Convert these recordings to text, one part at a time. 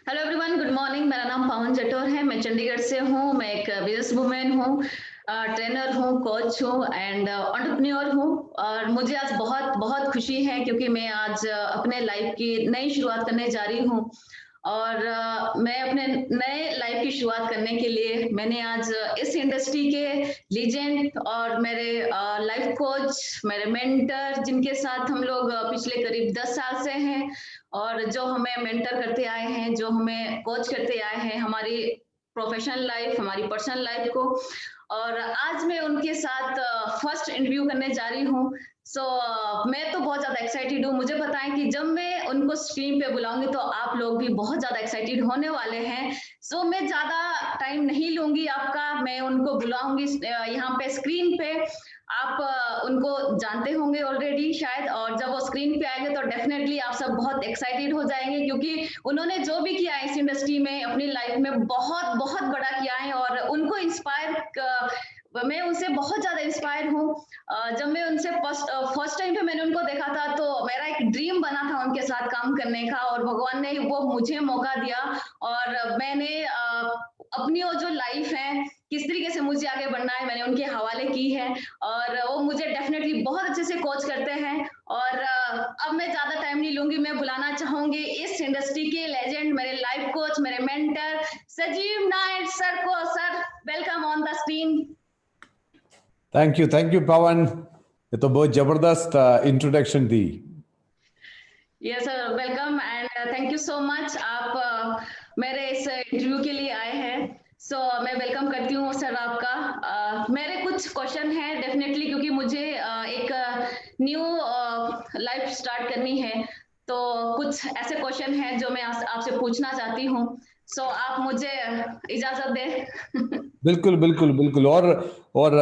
Hello everyone, good morning. मेरा नाम पवन जटोर है। मैं चंडीगढ़ से हूँ। मैं एक बिजनेस वुमेन हूँ, ट्रेनर हूँ, कोच हूँ एंड एंटरप्रेन्योर हूँ। और मुझे आज बहुत बहुत खुशी है क्योंकि मैं आज अपने लाइफ की नई शुरुआत करने जा रही हूँ। और मैं अपने नए लाइफ की शुरुआत करने के लिए मैंने आज इस इंडस्ट्री के लीजेंड और मेरे लाइफ कोच, मेरे मेंटर, जिनके साथ हम लोग पिछले करीब 10 साल से हैं और जो हमें मेंटर करते आए हैं, जो हमें कोच करते आए हैं हमारी प्रोफेशनल लाइफ, हमारी पर्सनल लाइफ को। और आज मैं उनके साथ फर्स्ट इंटरव्यू करने जा रही हूँ। मैं तो बहुत ज्यादा एक्साइटेड हूँ। मुझे पता है कि जब मैं उनको स्क्रीन पे बुलाऊंगी तो आप लोग भी बहुत ज्यादा एक्साइटेड होने वाले हैं। मैं ज्यादा टाइम नहीं लूंगी आपका। मैं उनको बुलाऊंगी यहाँ पे स्क्रीन पे। आप उनको जानते होंगे ऑलरेडी शायद, और जब वो स्क्रीन पे आएंगे तो डेफिनेटली आप सब बहुत एक्साइटेड हो जाएंगे क्योंकि उन्होंने जो भी किया है इस इंडस्ट्री में अपनी लाइफ में बहुत बहुत बड़ा किया है। और उनको मैं उनसे बहुत ज्यादा इंस्पायर हूँ। जब मैं उनसे फर्स्ट टाइम पे मैंने उनको देखा था तो मेरा एक ड्रीम बना था उनके साथ काम करने का, और भगवान ने वो मुझे मौका दिया। और मैंने अपनी वो जो लाइफ है, किस तरीके से मुझे आगे बढ़ना है, मैंने उनके हवाले की है। और वो मुझे डेफिनेटली बहुत अच्छे से कोच करते हैं। और अब मैं ज्यादा टाइम नहीं लूंगी। मैं बुलाना चाहूंगी इस इंडस्ट्री के लेजेंड, मेरे लाइफ कोच, मेरे मेंटर सजीव नायक सर को। Sir, welcome on the screen. Thank you Pawan. ये तो बहुत जबरदस्त इंट्रोडक्शन दी। Yes sir, welcome and thank you so much. आप मेरे इस इंटरव्यू के लिए आए हैं। मैं वेलकम करती हूँ सर आपका। मेरे कुछ क्वेश्चन हैं डेफिनेटली, क्योंकि मुझे एक न्यू लाइफ स्टार्ट करनी है। तो कुछ ऐसे क्वेश्चन हैं जो मैं आपसे पूछना चाहती हूँ। आप मुझे इजाजत दें। बिल्कुल बिल्कुल बिल्कुल। और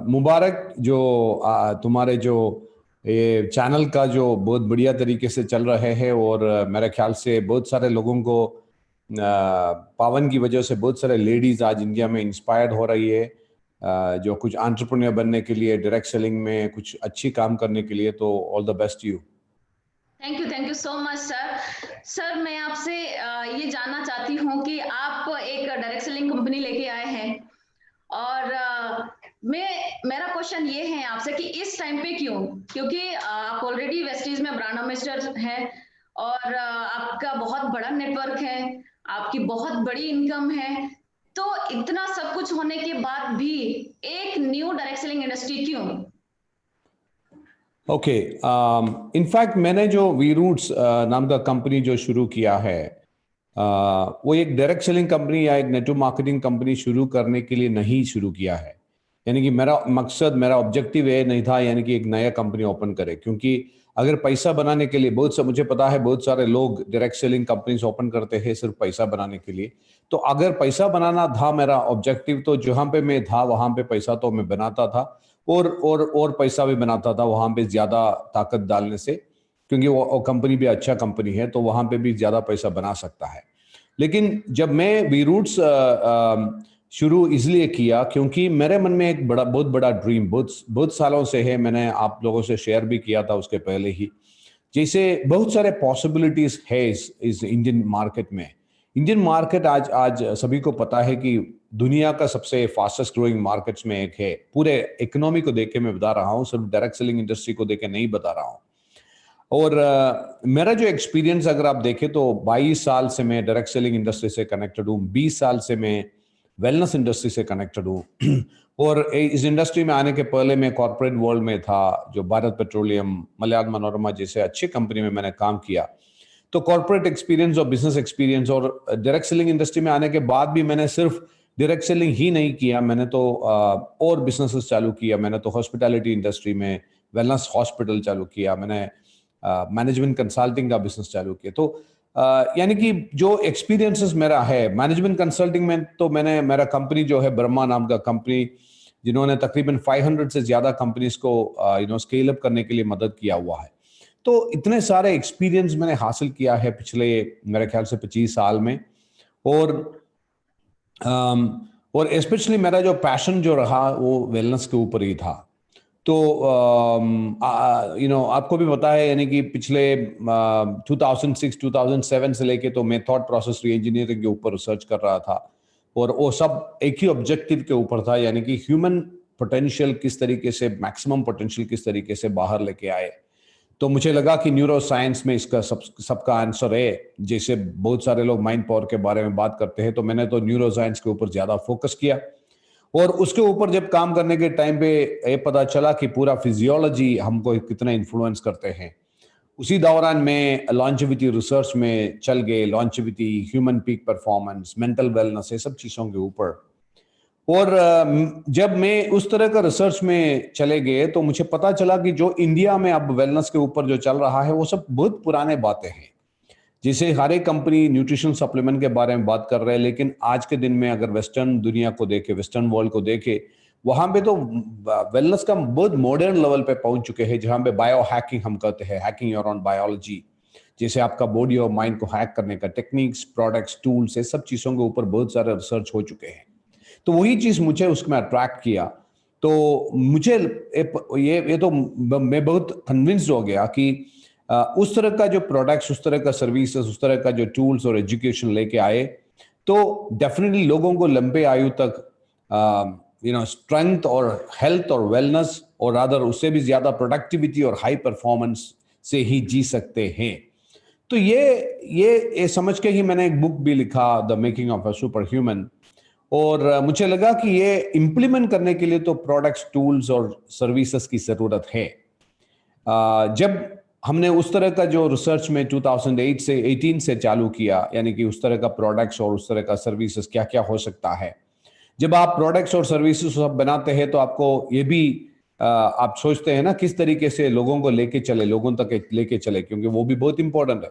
मुबारक जो तुम्हारे जो ये चैनल का जो बहुत बढ़िया तरीके से चल रहे हैं। और मेरे ख्याल से बहुत सारे लोगों को पावन की वजह से बहुत सारे लेडीज आज इंडिया में इंस्पायर्ड हो रही है, जो कुछ एंटरप्रेन्योर बनने के लिए, डायरेक्ट सेलिंग में कुछ अच्छी काम करने के लिए। तो all the best you. Thank you so much sir. Sir, मैं आपसे ये जानना चाहती हूँ कि आप एक डायरेक्ट सेलिंग कंपनी लेके आए हैं। और मेरा क्वेश्चन ये है आपसे कि इस टाइम पे क्यों? क्योंकि आप ऑलरेडी वेस्टीज में ब्रांड एम्बेसडर हैं और आपका बहुत बड़ा नेटवर्क है, आपकी बहुत बड़ी इनकम है। तो इतना सब कुछ होने के बाद भी एक न्यू डायरेक्ट सेलिंग इंडस्ट्री क्यों? ओके, इनफैक्ट मैंने जो वी रूट्स नाम का कंपनी जो शुरू किया है, वो एक डायरेक्ट सेलिंग कंपनी या एक नेटवर्क मार्केटिंग कंपनी शुरू करने के लिए नहीं शुरू किया है। यानी कि मेरा मकसद, मेरा ऑब्जेक्टिव ये नहीं था यानी कि एक नया कंपनी ओपन करे। क्योंकि अगर पैसा बनाने के लिए बहुत सा, मुझे पता है बहुत सारे लोग डायरेक्ट सेलिंग कंपनीज ओपन करते हैं सिर्फ पैसा बनाने के लिए। तो अगर पैसा बनाना था मेरा ऑब्जेक्टिव, तो जहां पे मैं था वहां पे पैसा तो मैं बनाता था, और पैसा भी बनाता था वहां पे ज्यादा ताकत डालने से। क्योंकि वो कंपनी भी अच्छा कंपनी है तो वहां पे भी ज्यादा पैसा बना सकता है। लेकिन जब मैं वी रूट्स शुरू इसलिए किया क्योंकि मेरे मन में एक बहुत बड़ा ड्रीम बहुत बहुत सालों से है। मैंने आप लोगों से शेयर भी किया था उसके पहले ही। जैसे बहुत सारे पॉसिबिलिटीज है इस इंडियन मार्केट में। इंडियन मार्केट आज आज सभी को पता है कि दुनिया का सबसे फास्टेस्ट ग्रोइंग मार्केट्स में एक है। पूरे इकोनॉमी को देख के मैं बता रहा हूँ, सिर्फ डायरेक्ट सेलिंग इंडस्ट्री को देख के नहीं बता रहा हूँ। और मेरा जो एक्सपीरियंस अगर आप देखें तो 22 साल से मैं डायरेक्ट सेलिंग इंडस्ट्री से कनेक्टेड हूँ। 20 साल से मैं वेलनेस इंडस्ट्री से कनेक्टेड हूँ। और इस इंडस्ट्री में आने के पहले मैं कॉर्पोरेट वर्ल्ड में था, जो भारत पेट्रोलियम, मलयालम मनोरमा जैसे अच्छी कंपनी में मैंने काम किया। तो कॉर्पोरेट एक्सपीरियंस और बिजनेस एक्सपीरियंस, और डायरेक्ट सेलिंग इंडस्ट्री में आने के बाद भी मैंने सिर्फ डायरेक्ट सेलिंग ही नहीं किया, मैंने तो और बिजनेसेस चालू किया। मैंने तो हॉस्पिटैलिटी इंडस्ट्री में वेलनेस हॉस्पिटल चालू किया, मैंने मैनेजमेंट कंसल्टिंग का बिजनेस चालू किया। तो यानी कि जो एक्सपीरियंसेस मेरा है मैनेजमेंट कंसल्टिंग में, तो मैंने मेरा कंपनी जो है ब्रह्मा नाम का कंपनी, जिन्होंने तकरीबन 500 से ज्यादा कंपनीज को स्केल अप करने के लिए मदद किया हुआ है। तो इतने सारे एक्सपीरियंस मैंने हासिल किया है पिछले मेरे ख्याल से 25 साल में। और और स्पेशली मेरा जो पैशन जो रहा वो वेलनेस के ऊपर ही था। तो आपको भी पता है, यानी कि पिछले 2006 2007 से लेके तो मैं थॉट प्रोसेस री इंजीनियरिंग के ऊपर रिसर्च कर रहा था, और वो सब एक ही ऑब्जेक्टिव के ऊपर था, यानी कि ह्यूमन पोटेंशियल किस तरीके से, मैक्सिमम पोटेंशियल किस तरीके से बाहर लेके आए। तो मुझे लगा कि न्यूरो साइंस में इसका सबका आंसर है। जैसे बहुत सारे लोग माइंड पावर के बारे में बात करते हैं, तो मैंने तो न्यूरो साइंस के ऊपर ज्यादा फोकस किया, और उसके ऊपर जब काम करने के टाइम पे ये पता चला कि पूरा फिजियोलॉजी हमको कितना इन्फ्लुएंस करते हैं। उसी दौरान मैं लॉन्जेविटी रिसर्च में चल गए, longevity, human peak performance, mental wellness, ये सब चीजों के ऊपर। और जब मैं उस तरह का रिसर्च में चले गए तो मुझे पता चला कि जो इंडिया में अब वेलनेस के ऊपर जो चल रहा है वो सब बहुत पुराने बातें हैं। जैसे हर एक कंपनी न्यूट्रिशन सप्लीमेंट के बारे में बात कर रहे हैं, लेकिन आज के दिन में अगर वेस्टर्न दुनिया को देखे, वेस्टर्न वर्ल्ड को देखे, वहां पे तो वेलनेस का बहुत मॉडर्न लेवल पे पहुंच चुके हैं, जहां पे बायो हैकिंग हम कहते हैं, हैकिंग योर ओन बायोलॉजी। जैसे आपका बॉडी और माइंड को हैक करने का टेक्निक्स, प्रोडक्ट्स, टूल्स, ये सब चीजों के ऊपर बहुत सारे रिसर्च हो चुके हैं। तो वही चीज मुझे उसमें अट्रैक्ट किया। तो मुझे ये तो मैं बहुत कन्विंस्ड हो गया कि उस तरह का जो प्रोडक्ट्स, उस तरह का सर्विसेज, उस तरह का जो टूल्स और एजुकेशन लेके आए, तो डेफिनेटली लोगों को लंबे आयु तक स्ट्रेंथ और हेल्थ और वेलनेस, और अदर उससे भी ज्यादा प्रोडक्टिविटी और हाई परफॉर्मेंस से ही जी सकते हैं। तो ये समझ के ही मैंने एक बुक भी लिखा, the making of a super human. और मुझे लगा कि ये इम्प्लीमेंट करने के लिए तो प्रोडक्ट्स, टूल्स और सर्विसेज की जरूरत है। जब हमने उस तरह का जो रिसर्च में 2008 से 18 से चालू किया, यानी कि उस तरह का प्रोडक्ट्स और उस तरह का सर्विसेज क्या क्या हो सकता है। जब आप प्रोडक्ट्स और सर्विसेज सब बनाते हैं तो आपको ये भी आप सोचते हैं ना किस तरीके से लोगों को लेके चले, लोगों तक लेके चले, क्योंकि वो भी बहुत इंपॉर्टेंट है।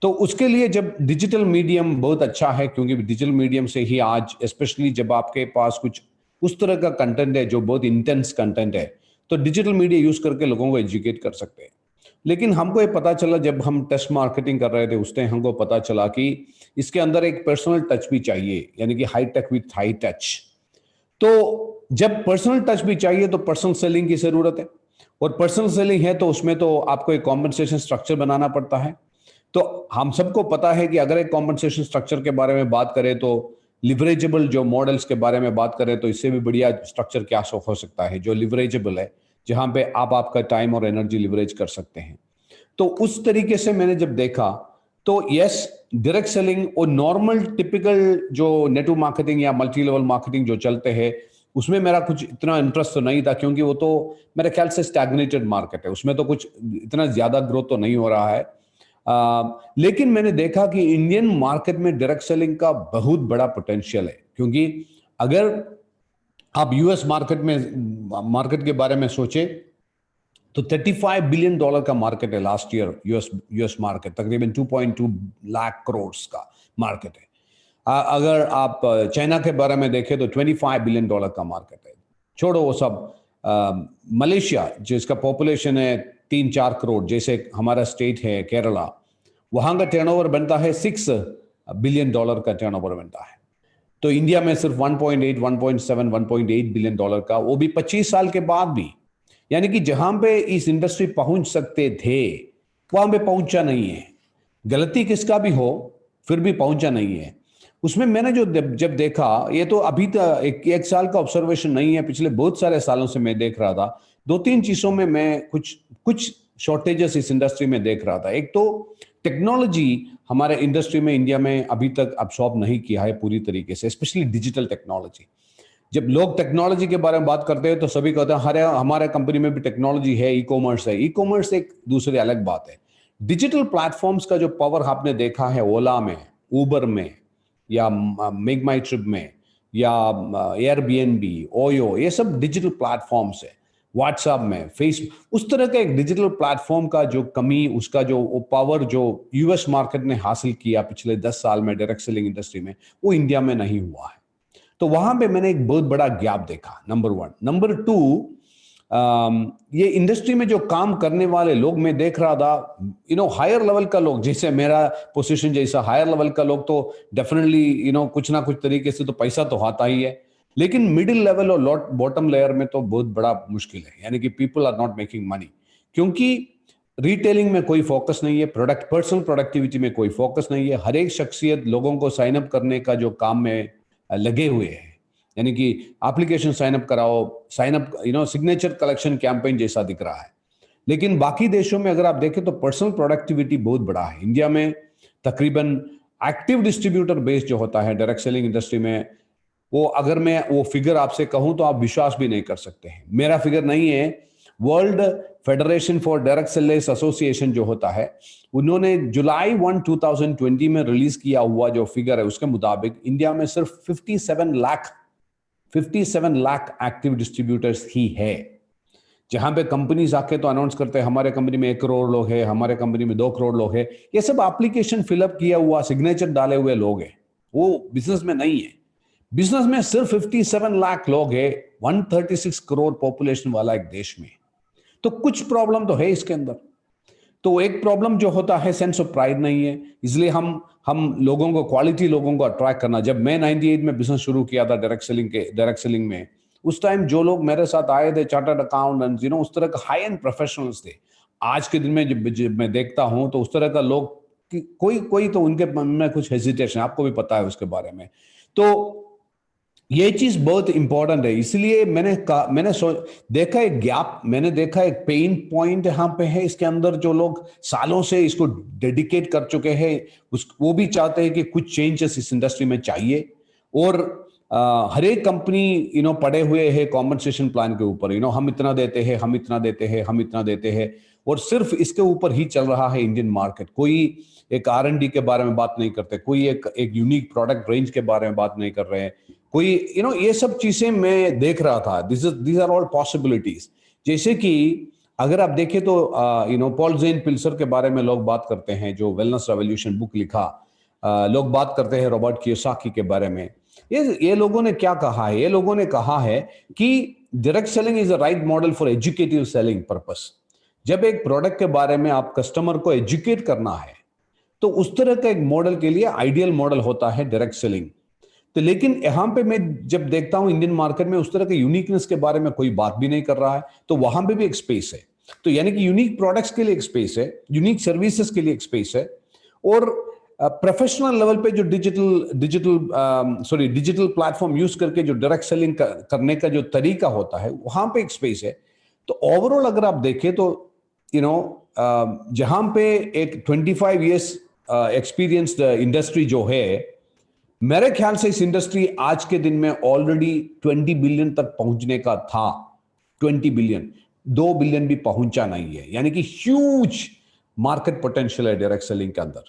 तो उसके लिए जब डिजिटल मीडियम बहुत अच्छा है, क्योंकि डिजिटल मीडियम से ही आज, स्पेशली जब आपके पास कुछ उस तरह का कंटेंट है जो बहुत इंटेंस कंटेंट है, तो डिजिटल मीडिया यूज करके लोगों को एजुकेट कर सकते हैं। लेकिन हमको ये पता चला जब हम टेस्ट मार्केटिंग कर रहे थे, उस टाइम हमको पता चला कि इसके अंदर एक पर्सनल टच भी चाहिए, यानी कि high tech with high touch. तो जब पर्सनल टच भी चाहिए तो पर्सनल सेलिंग की जरूरत है, और पर्सनल सेलिंग है तो उसमें तो आपको एक कॉम्पनसेशन स्ट्रक्चर बनाना पड़ता है। तो हम सबको पता है कि अगर एक कॉम्पनसेशन स्ट्रक्चर के बारे में बात करें, तो लिवरेजेबल जो मॉडल्स के बारे में बात करें, तो इससे भी बढ़िया स्ट्रक्चर क्या हो सकता है जो लिवरेजेबल है, जहां पे आप आपका टाइम और एनर्जी लिवरेज कर सकते हैं। तो उस तरीके से मैंने जब देखा, तो यस, डायरेक्ट सेलिंग और नॉर्मल टिपिकल जो नेटवर्क मार्केटिंग या मल्टी लेवल मार्केटिंग जो चलते हैं, उसमें मेरा कुछ इतना इंटरेस्ट तो नहीं था, क्योंकि वो तो मेरे ख्याल से स्टैग्नेटेड मार्केट है, उसमें तो कुछ इतना ज्यादा ग्रोथ तो नहीं हो रहा है। लेकिन मैंने देखा कि इंडियन मार्केट में डायरेक्ट सेलिंग का बहुत बड़ा पोटेंशियल है, क्योंकि अगर आप यूएस मार्केट के बारे में सोचे तो $35 बिलियन का मार्केट है लास्ट ईयर। यूएस मार्केट तकरीबन 2.2 लाख करोड़ का मार्केट है। अगर आप चाइना के बारे में देखें तो $25 बिलियन का मार्केट है। छोड़ो वो सब, मलेशिया जिसका पॉपुलेशन है 3-4 करोड़, जैसे हमारा स्टेट है केरला, वहां का टर्नओवर बनता है $6 बिलियन का टर्नओवर बनता है। तो इंडिया में सिर्फ 1.8, 1.7, 1.8 बिलियन का, वो भी 25 साल के बाद भी। यानी कि जहां पे इस इंडस्ट्री पहुंच सकते थे, वहां पे पहुंचा नहीं है। गलती किसका भी हो, फिर भी पहुंचा नहीं है। उसमें मैंने जो जब देखा, ये तो अभी तक एक साल का ऑब्जर्वेशन नहीं है, पिछले बहुत सारे सालों से मैं देख रहा था। 2-3 चीजों में मैं कुछ शॉर्टेजेस इस इंडस्ट्री में देख रहा था। एक तो टेक्नोलॉजी हमारे इंडस्ट्री में, इंडिया में अभी तक अब्सॉर्ब नहीं किया है पूरी तरीके से, स्पेशली डिजिटल टेक्नोलॉजी। जब लोग टेक्नोलॉजी के बारे में बात करते हैं तो सभी कहते हैं अरे हमारे कंपनी में भी टेक्नोलॉजी है, ई कॉमर्स है। ई कॉमर्स एक दूसरी अलग बात है। डिजिटल प्लेटफॉर्म्स का जो पावर आपने देखा है ओला में, उबर में, या मेक माई ट्रिप में, या एयरबीएनबी, ओयो, ये सब डिजिटल प्लेटफॉर्म्स है। व्हाट्सएप में, फेसबुक, उस तरह का एक डिजिटल प्लेटफॉर्म का जो कमी, उसका जो पावर जो यूएस मार्केट ने हासिल किया पिछले 10 साल में डायरेक्ट सेलिंग इंडस्ट्री में, वो इंडिया में नहीं हुआ है। तो वहां पे मैंने एक बहुत बड़ा गैप देखा, नंबर 1। नंबर 2, ये इंडस्ट्री में जो काम करने वाले लोग मैं देख रहा था, हायर लेवल का लोग, जैसे मेरा पोजीशन जैसा हायर लेवल का लोग, तो डेफिनेटली कुछ ना कुछ तरीके से तो पैसा तो आता ही है। लेकिन मिडिल लेवल और बॉटम लेयर में तो बहुत बड़ा मुश्किल है, यानी कि people are not making money, क्योंकि रिटेलिंग में कोई फोकस नहीं है, पर्सनल प्रोडक्टिविटी में कोई फोकस नहीं है। हर एक शख्सियत लोगों को साइन अप करने का जो काम में लगे हुए हैं, यानी कि एप्लीकेशन साइन अप कराओ, sign up signature collection campaign जैसा दिख रहा है। लेकिन बाकी देशों में अगर आप देखें तो पर्सनल प्रोडक्टिविटी बहुत बड़ा है। इंडिया में तकरीबन एक्टिव डिस्ट्रीब्यूटर बेस जो होता है डायरेक्ट सेलिंग इंडस्ट्री में, वो अगर मैं वो फिगर आपसे कहूं तो आप विश्वास भी नहीं कर सकते हैं। मेरा फिगर नहीं है, world federation for direct sellers association जो होता है, उन्होंने जुलाई 1 2020 में रिलीज किया हुआ जो फिगर है उसके मुताबिक इंडिया में सिर्फ 57 लाख एक्टिव डिस्ट्रीब्यूटर्स ही है। जहां पे कंपनीज आके तो अनाउंस करते हैं हमारे कंपनी में 1 करोड़ लोग हैं, हमारे कंपनी में 2 करोड़ लोग हैं, ये सब एप्लीकेशन फिलअप किया हुआ सिग्नेचर डाले हुए लोग हैं, वो बिजनेस में नहीं है। बिजनेस में सिर्फ 57 लाख लोग हैं 136 करोड़ पॉपुलेशन वाला एक देश में। तो कुछ प्रॉब्लम तो है इसके अंदर। तो एक प्रॉब्लम जो होता है सेंस ऑफ प्राइड नहीं है, इसलिए हम लोगों को, क्वालिटी लोगों को अट्रैक्ट करना। जब मैं 98 में बिजनेस शुरू किया था डायरेक्ट सेलिंग में, उस टाइम जो लोग मेरे साथ आए थे चार्टर्ड अकाउंटेंट्स, उस तरह का हाई एंड प्रोफेशनल्स थे। आज के दिन में जब मैं देखता हूं तो उस तरह का लोग कोई तो उनके मन में कुछ हेजिटेशन, आपको भी पता है उसके बारे में। तो ये चीज बहुत इंपॉर्टेंट है, इसलिए देखा एक गैप, मैंने देखा एक पेन पॉइंट यहाँ पे है इसके अंदर। जो लोग सालों से इसको डेडिकेट कर चुके हैं वो भी चाहते हैं कि कुछ चेंजेस इस इंडस्ट्री में चाहिए। और हर एक कंपनी पड़े हुए है कॉम्पनसेशन प्लान के ऊपर, हम इतना देते हैं, हम इतना देते हैं, हम इतना देते हैं, और सिर्फ इसके ऊपर ही चल रहा है इंडियन मार्केट। कोई एक R&D के बारे में बात नहीं करते, कोई एक यूनिक प्रोडक्ट रेंज के बारे में बात नहीं कर रहे हैं, कोई ये सब चीजें मैं देख रहा था। These are all possibilities. जैसे कि अगर आप देखें तो पॉल जेन पिल्सर के बारे में लोग बात करते हैं, जो वेलनेस रेवोल्यूशन बुक लिखा, लोग बात करते हैं रॉबर्ट कियोसाकी के बारे में। ये लोगों ने क्या कहा है? ये लोगों ने कहा है कि direct selling is a right model for educative selling purpose. जब एक प्रोडक्ट के बारे में आप कस्टमर को एजुकेट करना है तो उस तरह का एक मॉडल के लिए आइडियल मॉडल होता है डायरेक्ट सेलिंग। तो लेकिन यहां पे मैं जब देखता हूं इंडियन मार्केट में उस तरह के यूनिकनेस के बारे में कोई बात भी नहीं कर रहा है, तो वहां पे भी एक स्पेस है। तो यानी कि यूनिक प्रोडक्ट्स के लिए एक स्पेस है, यूनिक सर्विसेज के लिए एक स्पेस है, और प्रोफेशनल लेवल पे जो डिजिटल प्लेटफॉर्म यूज करके जो डायरेक्ट सेलिंग करने का जो तरीका होता है वहां पे एक स्पेस है। तो ओवरऑल अगर आप देखें तो जहां पे एक 25 इयर्स एक्सपीरियंस्ड इंडस्ट्री जो है, मेरे ख्याल से इस इंडस्ट्री आज के दिन में ऑलरेडी 20 बिलियन तक पहुंचने का था। 20 बिलियन, 2 बिलियन भी पहुंचा नहीं है, यानी कि ह्यूज मार्केट पोटेंशियल है डायरेक्ट सेलिंग के अंदर।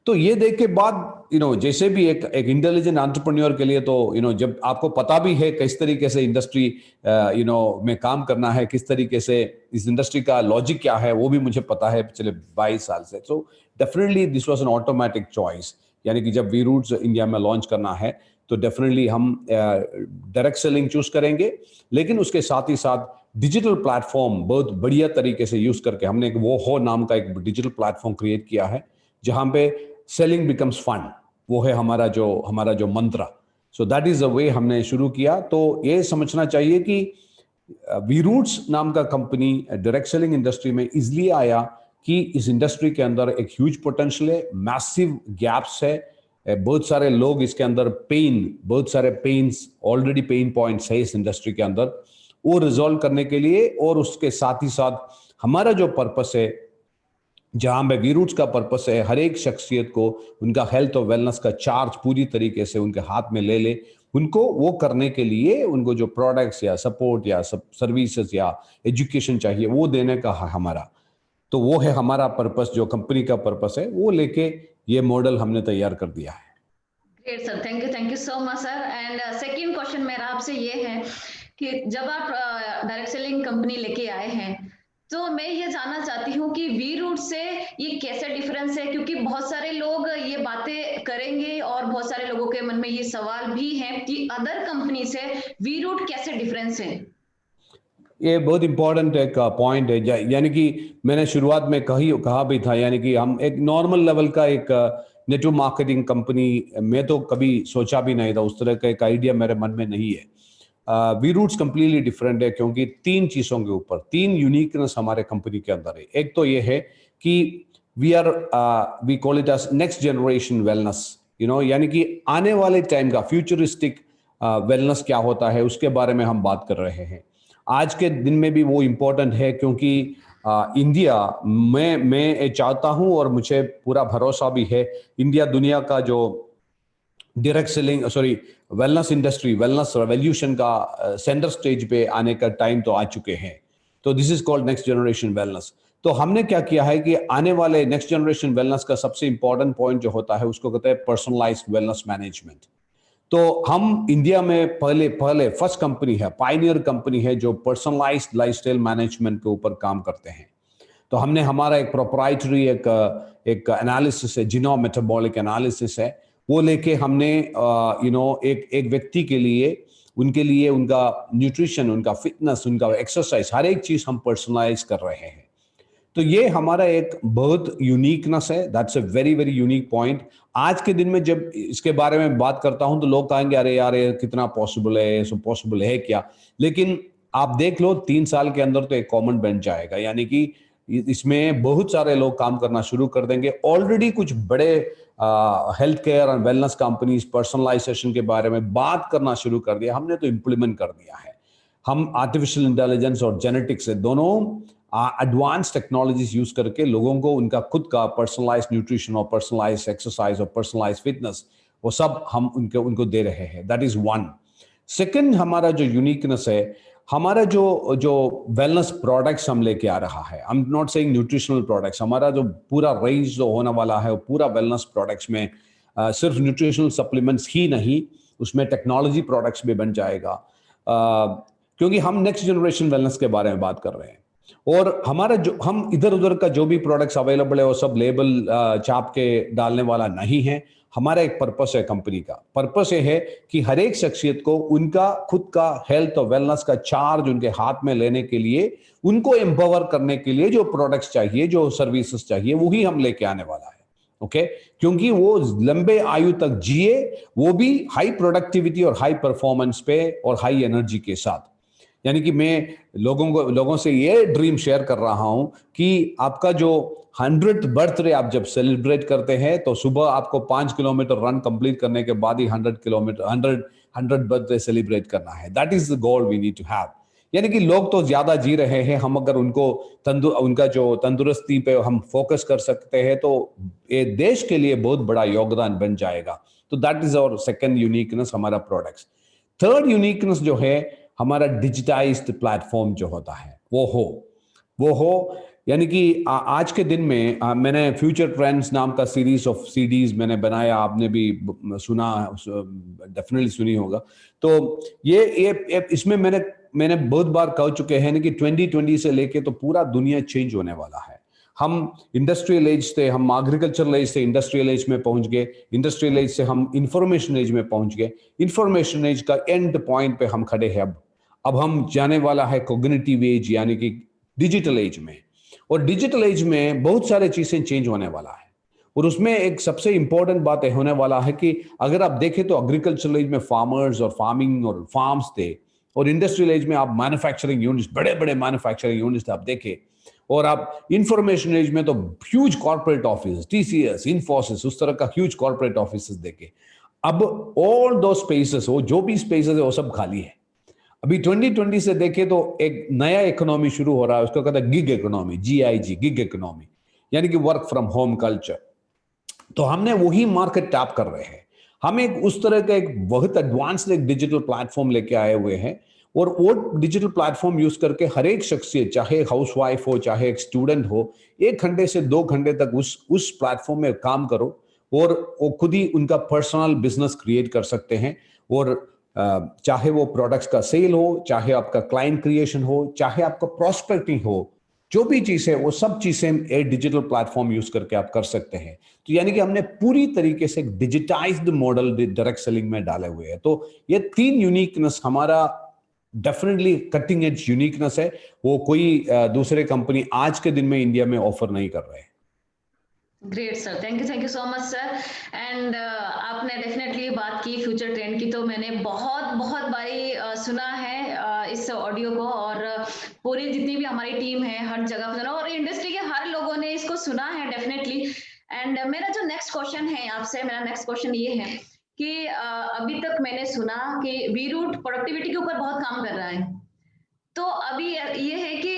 तो ये देख के बाद जैसे भी एक इंटेलिजेंट एंटरप्रेन्योर के लिए, तो जब आपको पता भी है किस तरीके से इंडस्ट्री में काम करना है, किस तरीके से इस इंडस्ट्री का लॉजिक क्या है, वो भी मुझे पता है पिछले 22 साल से। So definitely this was an automatic choice, यानी कि जब वी रूट्स इंडिया में लॉन्च करना है तो डेफिनेटली हम डायरेक्ट सेलिंग चूज करेंगे, लेकिन उसके साथ ही साथ डिजिटल प्लेटफॉर्म बहुत बढ़िया तरीके से यूज करके हमने एक वो हो नाम का एक डिजिटल प्लेटफॉर्म क्रिएट किया है जहां पे सेलिंग बिकम्स फन। वो है हमारा जो मंत्र। So that is the way हमने शुरू किया। तो ये समझना चाहिए कि वी रूट्स नाम का कंपनी डायरेक्ट सेलिंग इंडस्ट्री में इसलिए आया कि इस इंडस्ट्री के अंदर एक ह्यूज पोटेंशियल है, मैसिव गैप्स है, बहुत सारे लोग इसके अंदर बहुत सारे पेन्स, ऑलरेडी पेन पॉइंट्स है इस इंडस्ट्री के अंदर, वो रिजॉल्व करने के लिए। और उसके साथ ही साथ हमारा जो पर्पस है, जहां पे वी रूट्स का पर्पस है हर एक शख्सियत को उनका हेल्थ और वेलनेस का चार्ज पूरी तरीके से उनके हाथ में ले उनको वो करने के लिए उनको जो प्रोडक्ट्स या सपोर्ट या सर्विसेज या एजुकेशन चाहिए वो देने का हमारा, तो वो है हमारा पर्पस, जो कंपनी का पर्पस है, वो लेके ये मॉडल हमने तैयार कर दिया है। Great sir, thank you so much sir. And second question मेरा आपसे ये है कि जब आप डायरेक्ट सेलिंग कंपनी लेके आए हैं, तो मैं ये जानना चाहती हूँ कि वी रूट से ये कैसे डिफरेंस है, क्योंकि बहुत सारे लोग ये बातें करेंगे और बहुत सारे लोगों के मन में ये सवाल भी है कि अदर कंपनी से वी रूट कैसे डिफरेंस है। ये बहुत इंपॉर्टेंट एक पॉइंट है, यानी कि मैंने शुरुआत में कहा भी था, यानी कि हम एक नॉर्मल लेवल का नेटवर्क मार्केटिंग कंपनी में तो कभी सोचा भी नहीं था, उस तरह का एक आइडिया मेरे मन में नहीं है। वी रूट्स कंप्लीटली डिफरेंट है, क्योंकि 3 चीजों के ऊपर 3 यूनिकनेस हमारे कंपनी के अंदर है। एक तो ये है कि we call it as next generation wellness, यानी कि आने वाले टाइम का फ्यूचरिस्टिक वेलनेस क्या होता है उसके बारे में हम बात कर रहे हैं। आज के दिन में भी वो इम्पोर्टेंट है, क्योंकि इंडिया मैं चाहता हूं और मुझे पूरा भरोसा भी है, इंडिया दुनिया का जो direct selling wellness industry, wellness revolution का सेंटर स्टेज पे आने का टाइम तो आ चुके हैं। तो this is called next generation wellness. तो हमने क्या किया है कि आने वाले नेक्स्ट जनरेशन वेलनेस का सबसे इंपॉर्टेंट पॉइंट जो होता है उसको कहते हैं पर्सनलाइज्ड वेलनेस मैनेजमेंट। तो हम इंडिया में पहले फर्स्ट कंपनी है, पायनियर कंपनी है जो पर्सनलाइज्ड लाइफस्टाइल मैनेजमेंट के ऊपर काम करते हैं। तो हमने हमारा एक प्रोप्राइटरी एक एनालिसिस है, जीनोम मेटाबॉलिक एनालिसिस है, वो लेके हमने एक व्यक्ति के लिए उनका न्यूट्रिशन, उनका फिटनेस, उनका एक्सरसाइज, हर एक चीज हम पर्सनलाइज कर रहे हैं। तो ये हमारा एक बहुत यूनिकनेस है, that's a very very unique point. आज के दिन में जब इसके बारे में बात करता हूं तो लोग कहेंगे अरे यार ये कितना पॉसिबल है, सो पॉसिबल है क्या? लेकिन आप देख लो 3 साल के अंदर तो एक कॉमन बन जाएगा, यानी कि इसमें बहुत सारे लोग काम करना शुरू कर देंगे। ऑलरेडी कुछ बड़े health care and wellness companies personalisation के बारे में बात करना शुरू कर दिया, हमने तो इम्प्लीमेंट कर दिया है। हम आर्टिफिशियल इंटेलिजेंस और जेनेटिक्स से दोनों एडवांस टेक्नोलॉजीज यूज करके लोगों को उनका खुद का पर्सनलाइज्ड न्यूट्रिशन और पर्सनलाइज्ड एक्सरसाइज और पर्सनलाइज्ड फिटनेस वो सब हम उनको दे रहे हैं। That is one. सेकंड, हमारा जो यूनिकनेस है, हमारा जो वेलनेस प्रोडक्ट्स हम लेके आ रहा है, I am not saying nutritional products, हमारा जो पूरा रेंज जो होने वाला है वो पूरा वेलनेस प्रोडक्ट्स में सिर्फ न्यूट्रिशनल सप्लीमेंट्स ही नहीं, उसमें टेक्नोलॉजी प्रोडक्ट्स भी बन जाएगा, क्योंकि हम नेक्स्ट जनरेशन वेलनेस के बारे में बात कर रहे हैं। और हमारा जो हम इधर उधर का जो भी प्रोडक्ट्स अवेलेबल है वो सब लेबल छाप के डालने वाला नहीं है। हमारा एक पर्पस है, कंपनी का पर्पस ये है कि हर एक शख्सियत को उनका खुद का हेल्थ और वेलनेस का चार्ज उनके हाथ में लेने के लिए, उनको एम्पावर करने के लिए जो प्रोडक्ट्स चाहिए, जो सर्विसेज चाहिए, वही हम लेके आने वाला है। ओके, क्योंकि वो लंबे आयु तक जिए, वो भी हाई प्रोडक्टिविटी और हाई परफॉर्मेंस पे और हाई एनर्जी के साथ। यानी कि मैं लोगों से ये ड्रीम शेयर कर रहा हूं कि आपका जो 100th बर्थडे आप जब सेलिब्रेट करते हैं तो सुबह आपको 5 किलोमीटर रन कंप्लीट करने के बाद ही 100 बर्थडे सेलिब्रेट करना है। That is the goal we need to have. यानी कि लोग तो ज्यादा जी रहे हैं, हम अगर उनका जो तंदुरुस्ती पे हम फोकस कर सकते हैं तो ये देश के लिए बहुत बड़ा योगदान बन जाएगा। तो that is our second uniqueness, हमारा प्रोडक्ट्स। थर्ड यूनिकनेस जो है, हमारा डिजिटाइज्ड प्लेटफॉर्म जो होता है वो हो यानी कि आज के दिन में मैंने फ्यूचर ट्रेंड्स नाम का सीरीज ऑफ सीडीज मैंने बनाया, आपने भी सुना, डेफिनेटली सुनी होगा। तो ये इसमें मैंने बहुत बार कह चुके हैं कि 2020 से लेके तो पूरा दुनिया चेंज होने वाला है। हम इंडस्ट्रियल एज से, हम एग्रीकल्चरल एज से इंडस्ट्रियल एज में पहुंच गए, इंडस्ट्रियल एज से हम इंफॉर्मेशन एज में पहुंच गए, इंफॉर्मेशन एज का एंड पॉइंट पे हम खड़े हैं। अब हम जाने वाला है कॉग्निटिव एज, यानी कि डिजिटल एज में। और डिजिटल एज में बहुत सारे चीजें चेंज होने वाला है, और उसमें एक सबसे इंपॉर्टेंट बात होने वाला है कि अगर आप देखें तो एग्रीकल्चरल एज में फार्मर्स और फार्मिंग और फार्म्स थे, और इंडस्ट्रियल एज में आप मैन्युफैक्चरिंग यूनिट्स, बड़े बड़े मैन्युफैक्चरिंग यूनिट्स आप देखें, और आप इंफॉर्मेशन एज में तो huge corporate office, TCS, Infosys, उस तरह का ह्यूज कॉर्पोरेट ऑफिस देखे। अब ऑल दो स्पेसेस हो, जो भी स्पेसेस है वो सब खाली है। अभी 2020 से देखें तो एक नया इकोनॉमी शुरू हो रहा है, उसको कहते हैं gig economy, GIG, gig economy, यानी कि वर्क फ्रॉम होम कल्चर। तो हमने वही मार्केट टैप कर रहे हैं। हम एक उस तरह का एक बहुत एडवांस्ड एक डिजिटल प्लेटफॉर्म लेके आए हुए हैं, और वो डिजिटल प्लेटफॉर्म यूज करके हर एक शख्सियत, चाहे हाउसवाइफ हो, चाहे एक स्टूडेंट हो, 1 घंटे से 2 घंटे तक उस प्लेटफॉर्म में काम करो, और वो खुद ही उनका पर्सनल बिजनेस क्रिएट कर सकते हैं। और चाहे वो प्रोडक्ट्स का सेल हो, चाहे आपका क्लाइंट क्रिएशन हो, चाहे आपका प्रोस्पेक्टिंग हो, जो भी चीज है वो सब चीजें एक डिजिटल प्लेटफॉर्म यूज करके आप कर सकते हैं। तो यानी कि हमने पूरी तरीके से डिजिटाइज्ड मॉडल डायरेक्ट सेलिंग में डाले हुए हैं। तो ये 3 यूनिकनेस हमारा डेफिनेटली कटिंग एज यूनिकनेस है, वो कोई दूसरे कंपनी आज के दिन में इंडिया में ऑफर नहीं कर रहे हैं। Great sir, thank you so much sir. And आपने डेफिनेटली बात की फ्यूचर ट्रेंड की, तो मैंने बहुत बहुत बारी सुना है इस ऑडियो को, और पूरी जितनी भी हमारी टीम है हर जगह पर सुना, और इंडस्ट्री के हर लोगों ने इसको सुना है डेफिनेटली। एंड मेरा जो नेक्स्ट क्वेश्चन है आपसे, मेरा नेक्स्ट क्वेश्चन ये है कि अभी तक मैंने सुना कि वी रूट प्रोडक्टिविटी के ऊपर बहुत काम कर रहा है। तो अभी ये है कि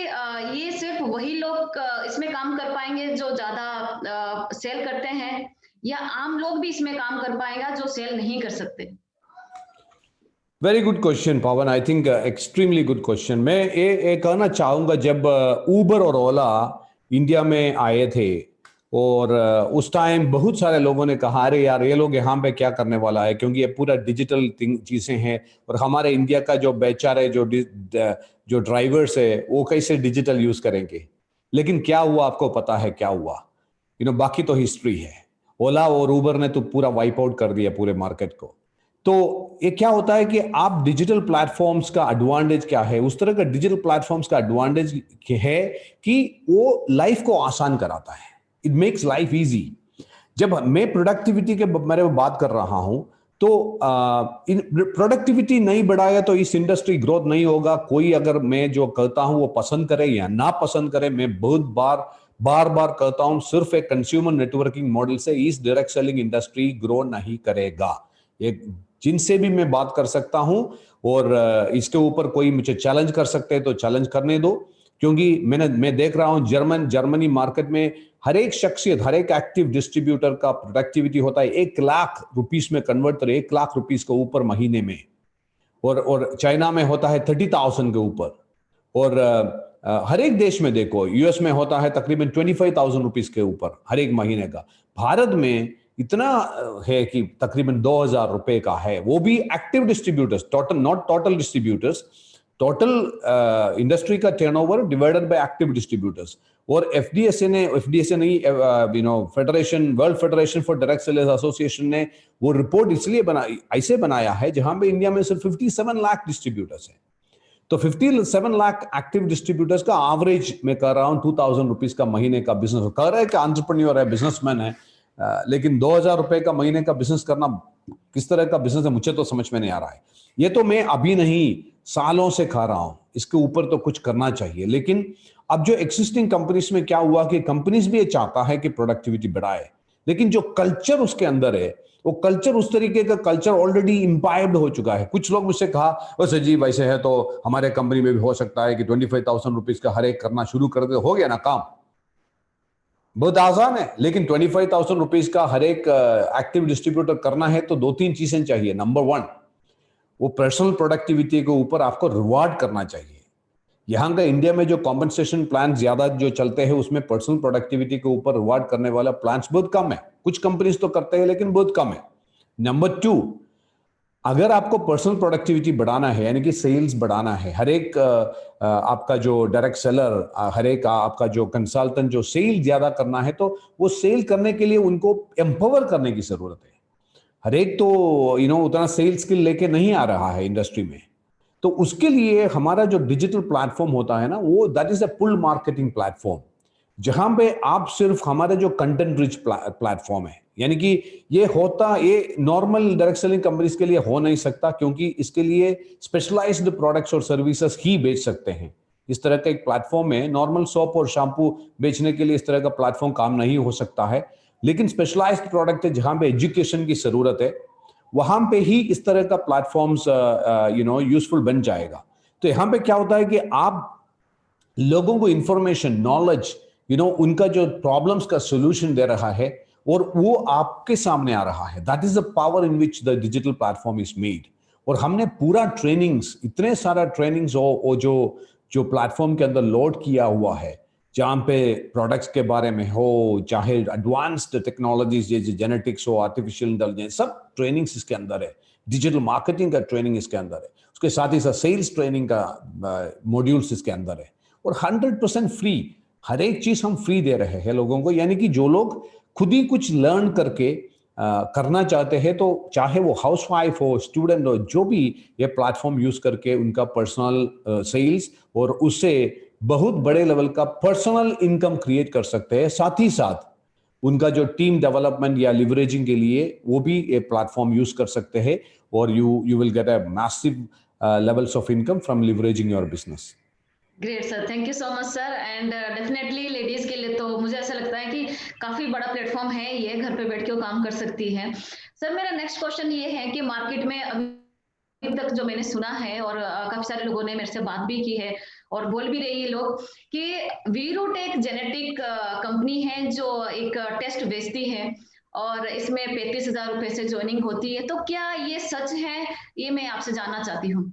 ये सिर्फ वही लोग इसमें काम कर पाएंगे जो ज्यादा सेल करते हैं, या आम लोग भी इसमें काम कर पाएगा जो सेल नहीं कर सकते? Very good question Pawan, I think extremely good question. मैं ये कहना चाहूंगा, जब उबर और ओला इंडिया में आए थे और उस टाइम बहुत सारे लोगों ने कहा अरे यार ये लोग यहाँ पे क्या करने वाला है, क्योंकि ये पूरा डिजिटल चीजें हैं और हमारे इंडिया का जो बेचारे जो ड्राइवर्स है वो कैसे डिजिटल यूज करेंगे। लेकिन क्या हुआ आपको पता है क्या हुआ? बाकी तो हिस्ट्री है। ओला और उबर ने तो पूरा वाइप आउट कर दिया पूरे मार्केट को। तो ये क्या होता है कि आप डिजिटल प्लेटफॉर्म्स का एडवांटेज क्या है? उस तरह का डिजिटल प्लेटफॉर्म्स का एडवांटेज है कि वो लाइफ को आसान कराता है, इट मेक्स लाइफ इजी। जब मैं प्रोडक्टिविटी के बारे में बात कर रहा हूं, तो प्रोडक्टिविटी नहीं बढ़ाया तो इस इंडस्ट्री ग्रोथ नहीं होगा। कोई अगर मैं जो कहता हूं वो पसंद करे या ना पसंद करे, मैं बहुत बार बार कहता हूं, सिर्फ एक कंज्यूमर नेटवर्किंग मॉडल से इस डायरेक्ट सेलिंग इंडस्ट्री ग्रो नहीं करेगा। एक जिनसे भी मैं बात कर सकता हूं, और इसके ऊपर कोई मुझे चैलेंज कर सकते हैं तो चैलेंज करने दो, क्योंकि मैं देख रहा हूं जर्मनी मार्केट में हर एक शख्सियत, हर एक एक्टिव डिस्ट्रीब्यूटर का प्रोडक्टिविटी होता है 1 लाख रुपीस में कन्वर्ट कर, 1 लाख रुपीस के ऊपर महीने में। और चाइना में होता है 30,000 के ऊपर। और हर एक देश में देखो, यूएस में होता है तकरीबन 25,000 रुपीस के ऊपर हर एक महीने का। भारत में इतना है कि तकरीबन 2,000 रुपए का है, वो भी active distributors, total not total distributors, total industry का turnover divided by active distributors. और एफडीएसए नहीं, federation, world federation for direct sellers association ने वो रिपोर्ट इसलिए ऐसे बनाया है जहां पे इंडिया में सिर्फ 57 लाख डिस्ट्रीब्यूटर्स है। तो 57 लाख एक्टिव डिस्ट्रीब्यूटर्स का एवरेज मैं कर रहा हूं 2,000 रुपीज का महीने का बिजनेस कर रहा है कि एंटरप्रेन्योर है, बिजनेसमैन है। लेकिन 2,000 रुपए का महीने का बिजनेस करना किस तरह का बिजनेस है मुझे तो समझ में नहीं आ रहा है। ये तो मैं अभी नहीं, सालों से खा रहा हूं, इसके ऊपर तो कुछ करना चाहिए। लेकिन अब जो एक्सिस्टिंग कंपनीज में क्या हुआ कि कंपनीज भी ये चाहता है कि प्रोडक्टिविटी बढ़ाए, लेकिन जो कल्चर उसके अंदर है, वो कल्चर उस तरीके का कल्चर ऑलरेडी इम्बाइब्ड हो चुका है। कुछ लोग मुझसे कहा वैसे जी वैसे है तो हमारे कंपनी में भी हो सकता है कि 25,000 रुपीज का हर एक करना शुरू कर दे, हो गया ना काम। बहुत आसान है, लेकिन 25,000 रुपीज का हर एक एक्टिव डिस्ट्रीब्यूटर करना है तो 2-3 चीजें चाहिए। नंबर 1, वो पर्सनल प्रोडक्टिविटी के ऊपर आपको रिवार्ड करना चाहिए। यहाँ का इंडिया में जो कॉम्पनसेशन प्लान ज्यादा जो चलते हैं उसमें पर्सनल प्रोडक्टिविटी के ऊपर रिवार्ड करने वाला प्लान्स बहुत कम है। कुछ कंपनीज तो करते हैं लेकिन बहुत कम है। नंबर 2, अगर आपको पर्सनल प्रोडक्टिविटी बढ़ाना है, यानी कि सेल्स बढ़ाना है, हर एक आपका जो डायरेक्ट सेलर, हर एक आपका जो कंसल्टेंट जो सेल ज्यादा करना है, तो वो सेल करने के लिए उनको एम्पावर करने की जरूरत है। हर एक तो उतना सेल्स स्किल लेके नहीं आ रहा है इंडस्ट्री में। तो उसके लिए हमारा जो डिजिटल प्लेटफॉर्म होता है ना, वो that is a pull marketing platform, जहां पे आप सिर्फ हमारे जो कंटेंट रिच प्लेटफॉर्म है, यानी कि ये नॉर्मल डायरेक्ट सेलिंग कंपनीज के लिए हो नहीं सकता, क्योंकि इसके लिए स्पेशलाइज्ड प्रोडक्ट्स और सर्विसेज ही बेच सकते हैं। इस तरह का एक प्लेटफॉर्म में नॉर्मल सोप और शैम्पू बेचने के लिए इस तरह का प्लेटफॉर्म काम नहीं हो सकता है। लेकिन स्पेशलाइज्ड प्रोडक्ट है जहां पे एजुकेशन की जरूरत है, वहां पे ही इस तरह का प्लेटफॉर्म्स यूजफुल बन जाएगा। तो यहां पे क्या होता है कि आप लोगों को इंफॉर्मेशन, नॉलेज, उनका जो प्रॉब्लम्स का सोल्यूशन दे रहा है और वो आपके सामने आ रहा है। That is the power in which the digital platform is made. और हमने पूरा ट्रेनिंग्स, इतने सारा ट्रेनिंग्स वो जो प्लेटफॉर्म के अंदर लोड किया हुआ है, जहां पे प्रोडक्ट्स के बारे में हो, चाहे एडवांस्ड टेक्नोलॉजीज जैसे जेनेटिक्स हो, आर्टिफिशियल इंटेलिजेंस, सब ट्रेनिंग्स इसके अंदर है। डिजिटल मार्केटिंग का ट्रेनिंग इसके अंदर है, उसके साथ ही साथ सेल्स ट्रेनिंग का मॉड्यूल्स इसके अंदर है। और 100% फ्री, हर एक चीज हम फ्री दे रहे हैं लोगों को। यानी कि जो लोग खुद ही कुछ लर्न करके करना चाहते हैं, तो चाहे वो हाउसवाइफ हो, स्टूडेंट हो, जो भी ये प्लेटफॉर्म यूज करके उनका पर्सनल सेल्स और उससे बहुत बड़े लेवल का पर्सनल इनकम क्रिएट कर सकते हैं। साथ ही साथ उनका जो टीम डेवलपमेंट या लिवरेजिंग के लिए वो भी ये प्लेटफॉर्म यूज कर सकते हैं, और you will get a massive levels of income from leveraging your business. Great sir, thank you so much sir. And definitely ladies के लिए तो मुझे ऐसा लगता है कि काफी बड़ा प्लेटफॉर्म है ये, घर पे बैठ के वो काम कर सकती है। सर मेरा नेक्स्ट क्वेश्चन ये है कि मार्केट में अभी तक जो मैंने सुना है, और काफी सारे लोगों ने मेरे से बात भी की है और बोल भी रही है लोग, कि वीरूट एक जेनेटिक कंपनी है जो एक टेस्ट बेचती है और इसमें 35,000 रुपए से ज्वाइनिंग होती है, तो क्या ये सच है? ये मैं आपसे जानना चाहती हूँ।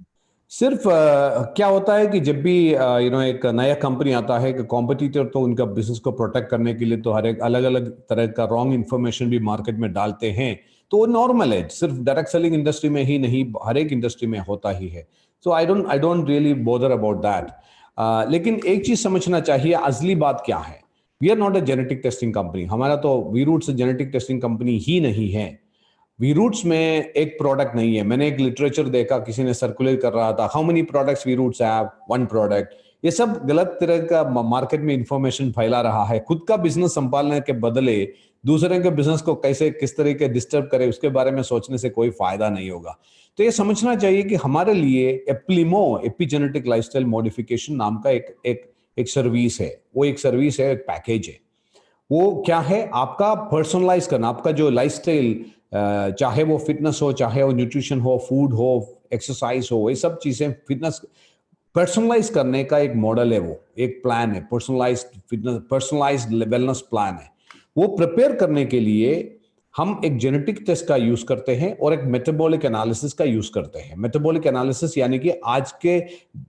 सिर्फ क्या होता है कि जब भी एक नया कंपनी आता है, कि कॉम्पिटिटर तो उनका बिजनेस को प्रोटेक्ट करने के लिए तो हर एक अलग अलग तरह का रॉन्ग इन्फॉर्मेशन भी मार्केट में डालते हैं, तो वो नॉर्मल है। सिर्फ डायरेक्ट सेलिंग इंडस्ट्री में ही नहीं, हर एक इंडस्ट्री में होता ही है। So I don't really bother about that. लेकिन एक चीज समझना चाहिए, असली बात क्या है। We are not a genetic testing company. हमारा तो वीरूट्स जेनेटिक टेस्टिंग कंपनी ही नहीं है। वीरूट्स में एक प्रोडक्ट नहीं है। मैंने एक लिटरेचर देखा, किसी ने सर्कुलेट कर रहा था, how many products Veeroots have, one product. ये सब गलत तरह का मार्केट में इंफॉर्मेशन फैला रहा है। खुद का बिजनेस संभालने के बदले दूसरे के बिजनेस को कैसे किस तरीके डिस्टर्ब करे, उसके बारे में सोचने से कोई फायदा नहीं होगा। तो ये समझना चाहिए कि हमारे लिए एप्लिमो, एपिजेनेटिक लाइफस्टाइल मॉडिफिकेशन नाम का एक सर्विस है। वो एक सर्विस है, एक पैकेज है। वो क्या है? आपका पर्सनलाइज करना, आपका जो लाइफस्टाइल, चाहे वो फिटनेस हो, चाहे वो न्यूट्रिशन हो, फूड हो, एक्सरसाइज हो, ये सब चीजें फिटनेस पर्सनलाइज करने का एक मॉडल है। वो एक प्लान है, personalize fitness, personalize wellness plan है। वो प्रिपेयर करने के लिए हम एक जेनेटिक टेस्ट का यूज करते हैं और एक मेटाबॉलिक एनालिसिस का यूज करते हैं। मेटाबॉलिक एनालिसिस यानी कि आज के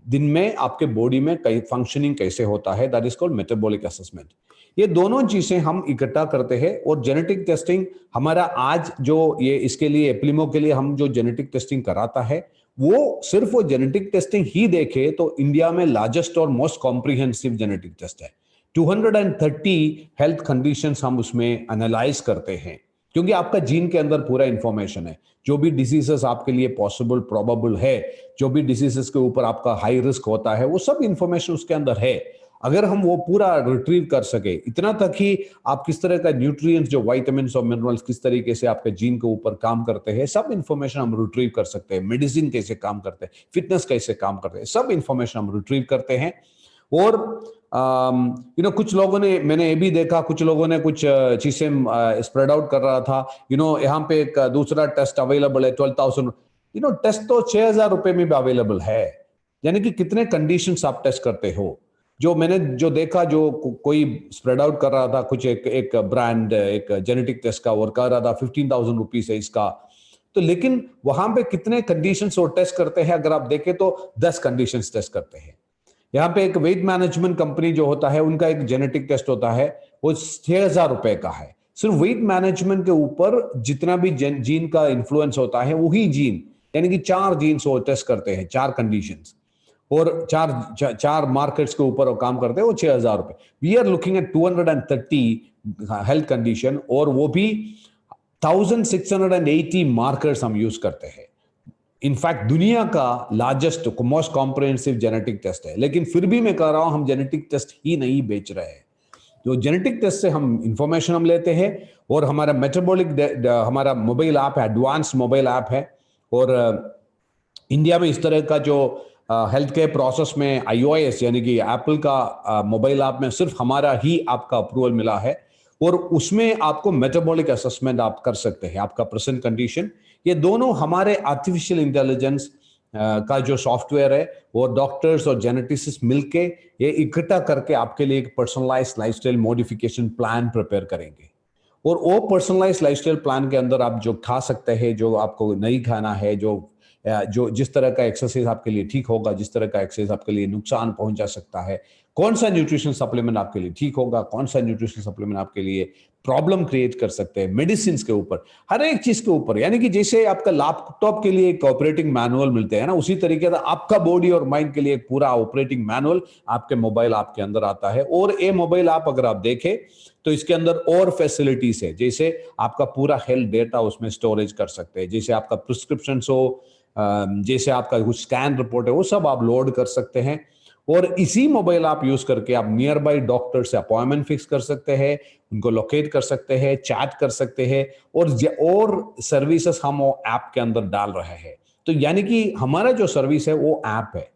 दिन में आपके बॉडी में कई फंक्शनिंग कैसे होता है, that is called metabolic assessment. ये दोनों चीजें हम इकट्ठा करते हैं। और जेनेटिक टेस्टिंग हमारा आज जो ये इसके लिए एप्लिमो के लिए हम जो जेनेटिक टेस्टिंग कराता है, वो सिर्फ वो जेनेटिक टेस्टिंग ही देखे तो इंडिया में लार्जेस्ट और मोस्ट कॉम्प्रिहेंसिव जेनेटिक टेस्ट है। 230 हेल्थ कंडीशंस हम उसमें एनालाइज करते हैं, क्योंकि आपका जीन के अंदर पूरा इंफॉर्मेशन है। जो भी डिजीजेस आपके लिए पॉसिबल प्रोबेबल है, जो भी डिजीजेस के ऊपर आपका हाई रिस्क होता है, वो सब इंफॉर्मेशन उसके अंदर है। अगर हम वो पूरा रिट्रीव कर सके, इतना तक ही आप किस तरह का न्यूट्रिएंट्स, जो विटामिन और मिनरल्स किस तरीके से आपके जीन के ऊपर काम करते हैं, सब इंफॉर्मेशन हम रिट्रीव कर सकते हैं। मेडिसिन कैसे काम करते हैं, फिटनेस कैसे काम करते हैं, सब इंफॉर्मेशन हम रिट्रीव करते हैं। और कुछ लोगों ने, मैंने ये भी देखा, कुछ लोगों ने कुछ चीजें स्प्रेड आउट कर रहा था। यहाँ पे एक दूसरा टेस्ट अवेलेबल है 12,000। टेस्ट तो 6,000 रुपए में भी अवेलेबल है। यानी कि कितने कंडीशंस आप टेस्ट करते हो। जो मैंने जो देखा, जो कोई स्प्रेड आउट कर रहा था, कुछ एक ब्रांड, एक जेनेटिक टेस्ट का, और कह रहा था 15,000 रुपीज है इसका। तो लेकिन वहां पे कितने कंडीशंस वो टेस्ट करते हैं, अगर आप देखें तो 10 कंडीशंस टेस्ट करते हैं। यहाँ पे एक वेट मैनेजमेंट कंपनी जो होता है, उनका एक जेनेटिक टेस्ट होता है, वो 6,000 रुपए का है। सिर्फ वेट मैनेजमेंट के ऊपर जितना भी जीन का इन्फ्लुएंस होता है, वही जीन, यानी कि 4 जीन्स वो टेस्ट करते हैं, 4 कंडीशंस, और चार मार्केट्स के ऊपर वो काम करते हैं। वो 6,000 रुपए। We are looking at 230 health condition, और वो भी 1680 मार्कर्स हम यूज करते हैं। इनफैक्ट दुनिया का largest, most comprehensive genetic test है। लेकिन फिर भी मैं कह रहा हूं, हम जेनेटिक टेस्ट ही नहीं बेच रहे हैं। जो जेनेटिक टेस्ट से हम इंफॉर्मेशन हम लेते हैं, और हमारा मेटाबॉलिक, हमारा मोबाइल ऐप है, एडवांस मोबाइल ऐप है। और इंडिया में इस तरह का जो हेल्थ केयर प्रोसेस में iOS यानी कि एप्पल का मोबाइल ऐप में सिर्फ हमारा ही आपका अप्रूवल मिला है, और उसमें आपको मेटाबॉलिक असेसमेंट आप कर सकते हैं, आपका प्रेजेंट कंडीशन। ये दोनों हमारे आर्टिफिशियल इंटेलिजेंस का जो सॉफ्टवेयर है, वो डॉक्टर्स और जेनेटिसिस्ट मिलके ये इकट्ठा करके आपके लिए एक personalised lifestyle modification plan prepare करेंगे। और वो पर्सनलाइज्ड लाइफस्टाइल प्लान के अंदर आप जो खा सकते हैं, जो आपको नहीं खाना है, जो जिस तरह का एक्सरसाइज आपके लिए ठीक होगा, जिस तरह का एक्सरसाइज आपके लिए नुकसान पहुंचा सकता है, कौन सा न्यूट्रिशन सप्लीमेंट आपके लिए ठीक होगा, कौन सा न्यूट्रिशन सप्लीमेंट आपके लिए प्रॉब्लम क्रिएट कर सकते हैं, मेडिसिन के ऊपर, हर एक चीज के ऊपर। यानी कि जैसे आपका लैपटॉप के लिए एक ऑपरेटिंग मैनुअल मिलते हैं ना, उसी तरीके से आपका बॉडी और माइंड के लिए एक पूरा ऑपरेटिंग मैनुअल आपके मोबाइल ऐप के अंदर आता है। और ये मोबाइल ऐप अगर आप देखें तो इसके अंदर और फैसिलिटीज है, जैसे आपका पूरा हेल्थ डेटा उसमें स्टोरेज कर सकते हैं, जैसे आपका प्रिस्क्रिप्शन हो, जैसे आपका कुछ स्कैन रिपोर्ट है, वो सब आप लोड कर सकते हैं। और इसी मोबाइल ऐप यूज करके आप नियर बाई डॉक्टर से अपॉइंटमेंट फिक्स कर सकते हैं, उनको लोकेट कर सकते हैं, चैट कर सकते हैं, और सर्विसेज हम वो ऐप के अंदर डाल रहे हैं। तो यानी कि हमारा जो सर्विस है वो ऐप है,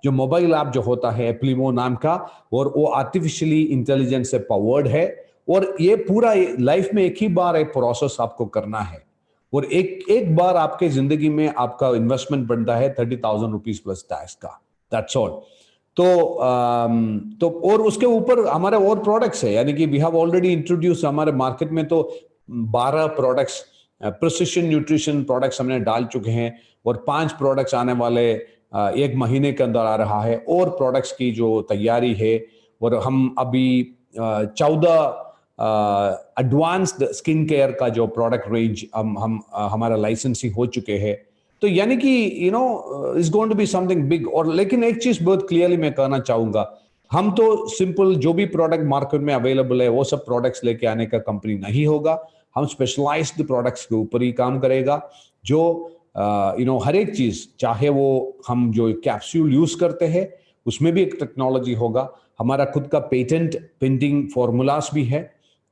जो मोबाइल ऐप जो होता है एप्लीमो नाम का, और वो आर्टिफिशियली इंटेलिजेंस से पावर्ड है। और ये पूरा लाइफ में एक ही बार एक प्रोसेस आपको करना है, और एक बार आपके जिंदगी में आपका इन्वेस्टमेंट बनता है 30,000 रुपीज प्लस टैक्स का। That's all. तो और उसके ऊपर हमारे और प्रोडक्ट्स है, यानी कि वी हैव ऑलरेडी इंट्रोड्यूस हमारे मार्केट में तो 12 प्रोडक्ट्स, प्रिसिशन न्यूट्रिशन प्रोडक्ट्स हमने डाल चुके हैं, और 5 प्रोडक्ट्स आने वाले एक महीने के अंदर आ रहा है, और प्रोडक्ट्स की जो तैयारी है। और हम अभी 14 एडवांस्ड स्किन केयर का जो प्रोडक्ट रेंज हम हमारा लाइसेंसिंग हो चुके हैं। तो यानी कि is going to be something big. और लेकिन एक चीज बहुत क्लियरली मैं कहना चाहूंगा, हम तो सिंपल जो भी प्रोडक्ट मार्केट में अवेलेबल है वो सब प्रोडक्ट्स लेके आने का कंपनी नहीं होगा। हम स्पेशलाइज्ड प्रोडक्ट्स के ऊपर ही काम करेगा, जो हर एक चीज, चाहे वो हम जो कैप्सूल यूज करते हैं उसमें भी एक टेक्नोलॉजी होगा। हमारा खुद का पेटेंट पेंडिंग फॉर्मूलास भी है,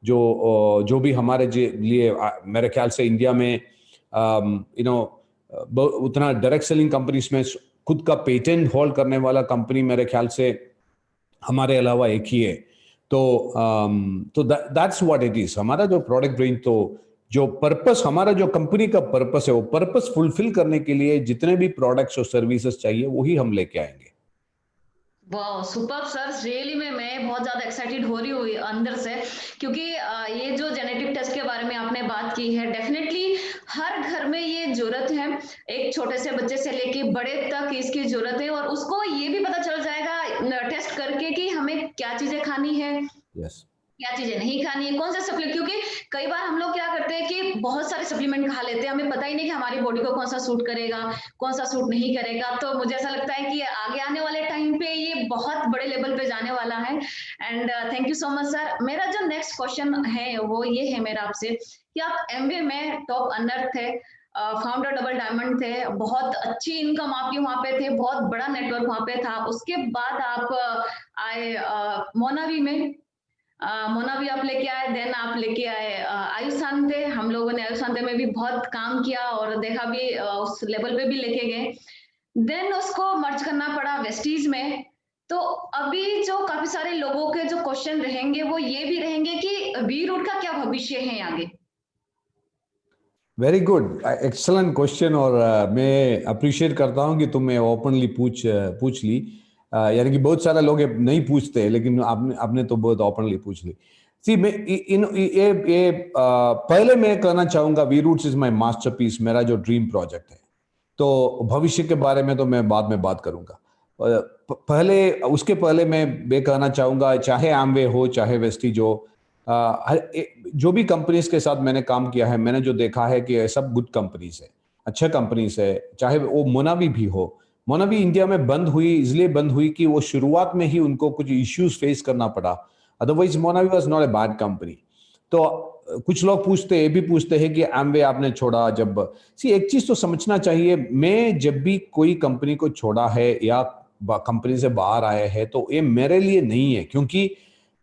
जो भी हमारे लिए मेरे ख्याल से इंडिया में उतना डायरेक्ट सेलिंग कंपनीज में खुद का पेटेंट होल्ड करने वाला कंपनी मेरे ख्याल से हमारे अलावा एक ही है। तो दैट्स व्हाट इट इज। हमारा जो प्रोडक्ट रेंज, तो जो पर्पस, हमारा जो कंपनी का पर्पस है, वो पर्पस फुलफिल करने के लिए जितने भी प्रोडक्ट्स और सर्विसेज चाहिए वही हम लेके आएंगे। वाह, सुपर सर, रियली मैं बहुत ज्यादा एक्साइटेड हो रही हूँ अंदर से, क्योंकि ये जो जेनेटिक टेस्ट के बारे में आपने बात की है, डेफिनेटली हर घर में ये जरूरत है। एक छोटे से बच्चे से लेके बड़े तक इसकी जरूरत है, और उसको ये भी पता चल जाएगा टेस्ट करके कि हमें क्या चीजें खानी है, yes. क्या चीजें नहीं खानी है, कौन सा सप्लीमेंट। क्योंकि कई बार हम लोग क्या करते हैं कि बहुत सारे सप्लीमेंट खा लेते हैं, हमें पता ही नहीं कि हमारी बॉडी को कौन सा सूट करेगा, कौन सा सूट नहीं करेगा। तो मुझे ऐसा लगता है कि आगे आने वाले टाइम पे ये बहुत बड़े लेवल पे जाने वाला है। And thank you so much sir. मेरा जो नेक्स्ट क्वेश्चन है वो ये है मेरा आपसे, कि आप एमवे में टॉप अर्नर थे, फाउंडर डबल डायमंड थे, बहुत अच्छी इनकम आपकी वहां पे थे, बहुत बड़ा नेटवर्क वहां पे था। उसके बाद आप आए मोनावी में, मोनावी आप लेके आए, देन आप लेके आए आयुशांते। हम लोगों ने आयुशांते में भी बहुत काम किया और देखा भी, उस लेवल पे भी लेके गए। देन उसको मर्ज करना पड़ा वेस्टीज में। तो अभी जो काफी सारे लोगों के जो क्वेश्चन रहेंगे वो ये भी रहेंगे कि वी रूट का क्या भविष्य है आगे। Very good, excellent question. और मैं अप्रिशिएट करता हूं कि तुमने ओपनली पूछ ली। यानी कि बहुत सारे लोग नहीं पूछते, लेकिन आपने तो बहुत ओपनली पूछ ली। सी, मैं पहले मैं कहना चाहूंगा, we roots is my masterpiece, मेरा जो ड्रीम प्रोजेक्ट है। तो भविष्य के बारे में तो मैं बाद में बात करूंगा। उसके पहले मैं कहना चाहूंगा, चाहे एमवे हो चाहे वेस्टीज हो, जो भी कंपनीज के साथ मैंने काम किया है, मैंने जो देखा है कि सब गुड कंपनीज है, अच्छे कंपनीज है। चाहे वो मोनावी भी हो, मोनावी इंडिया में बंद हुई, इसलिए बंद हुई कि वो शुरुआत में ही उनको कुछ इश्यूज फेस करना पड़ा। Otherwise Monavie was not a bad company. तो कुछ लोग ये भी पूछते हैं कि एमवे आपने छोड़ा जब। एक चीज तो समझना चाहिए, मैं जब भी कोई कंपनी को छोड़ा है या कंपनी से बाहर आया है, तो ये मेरे लिए नहीं है, क्योंकि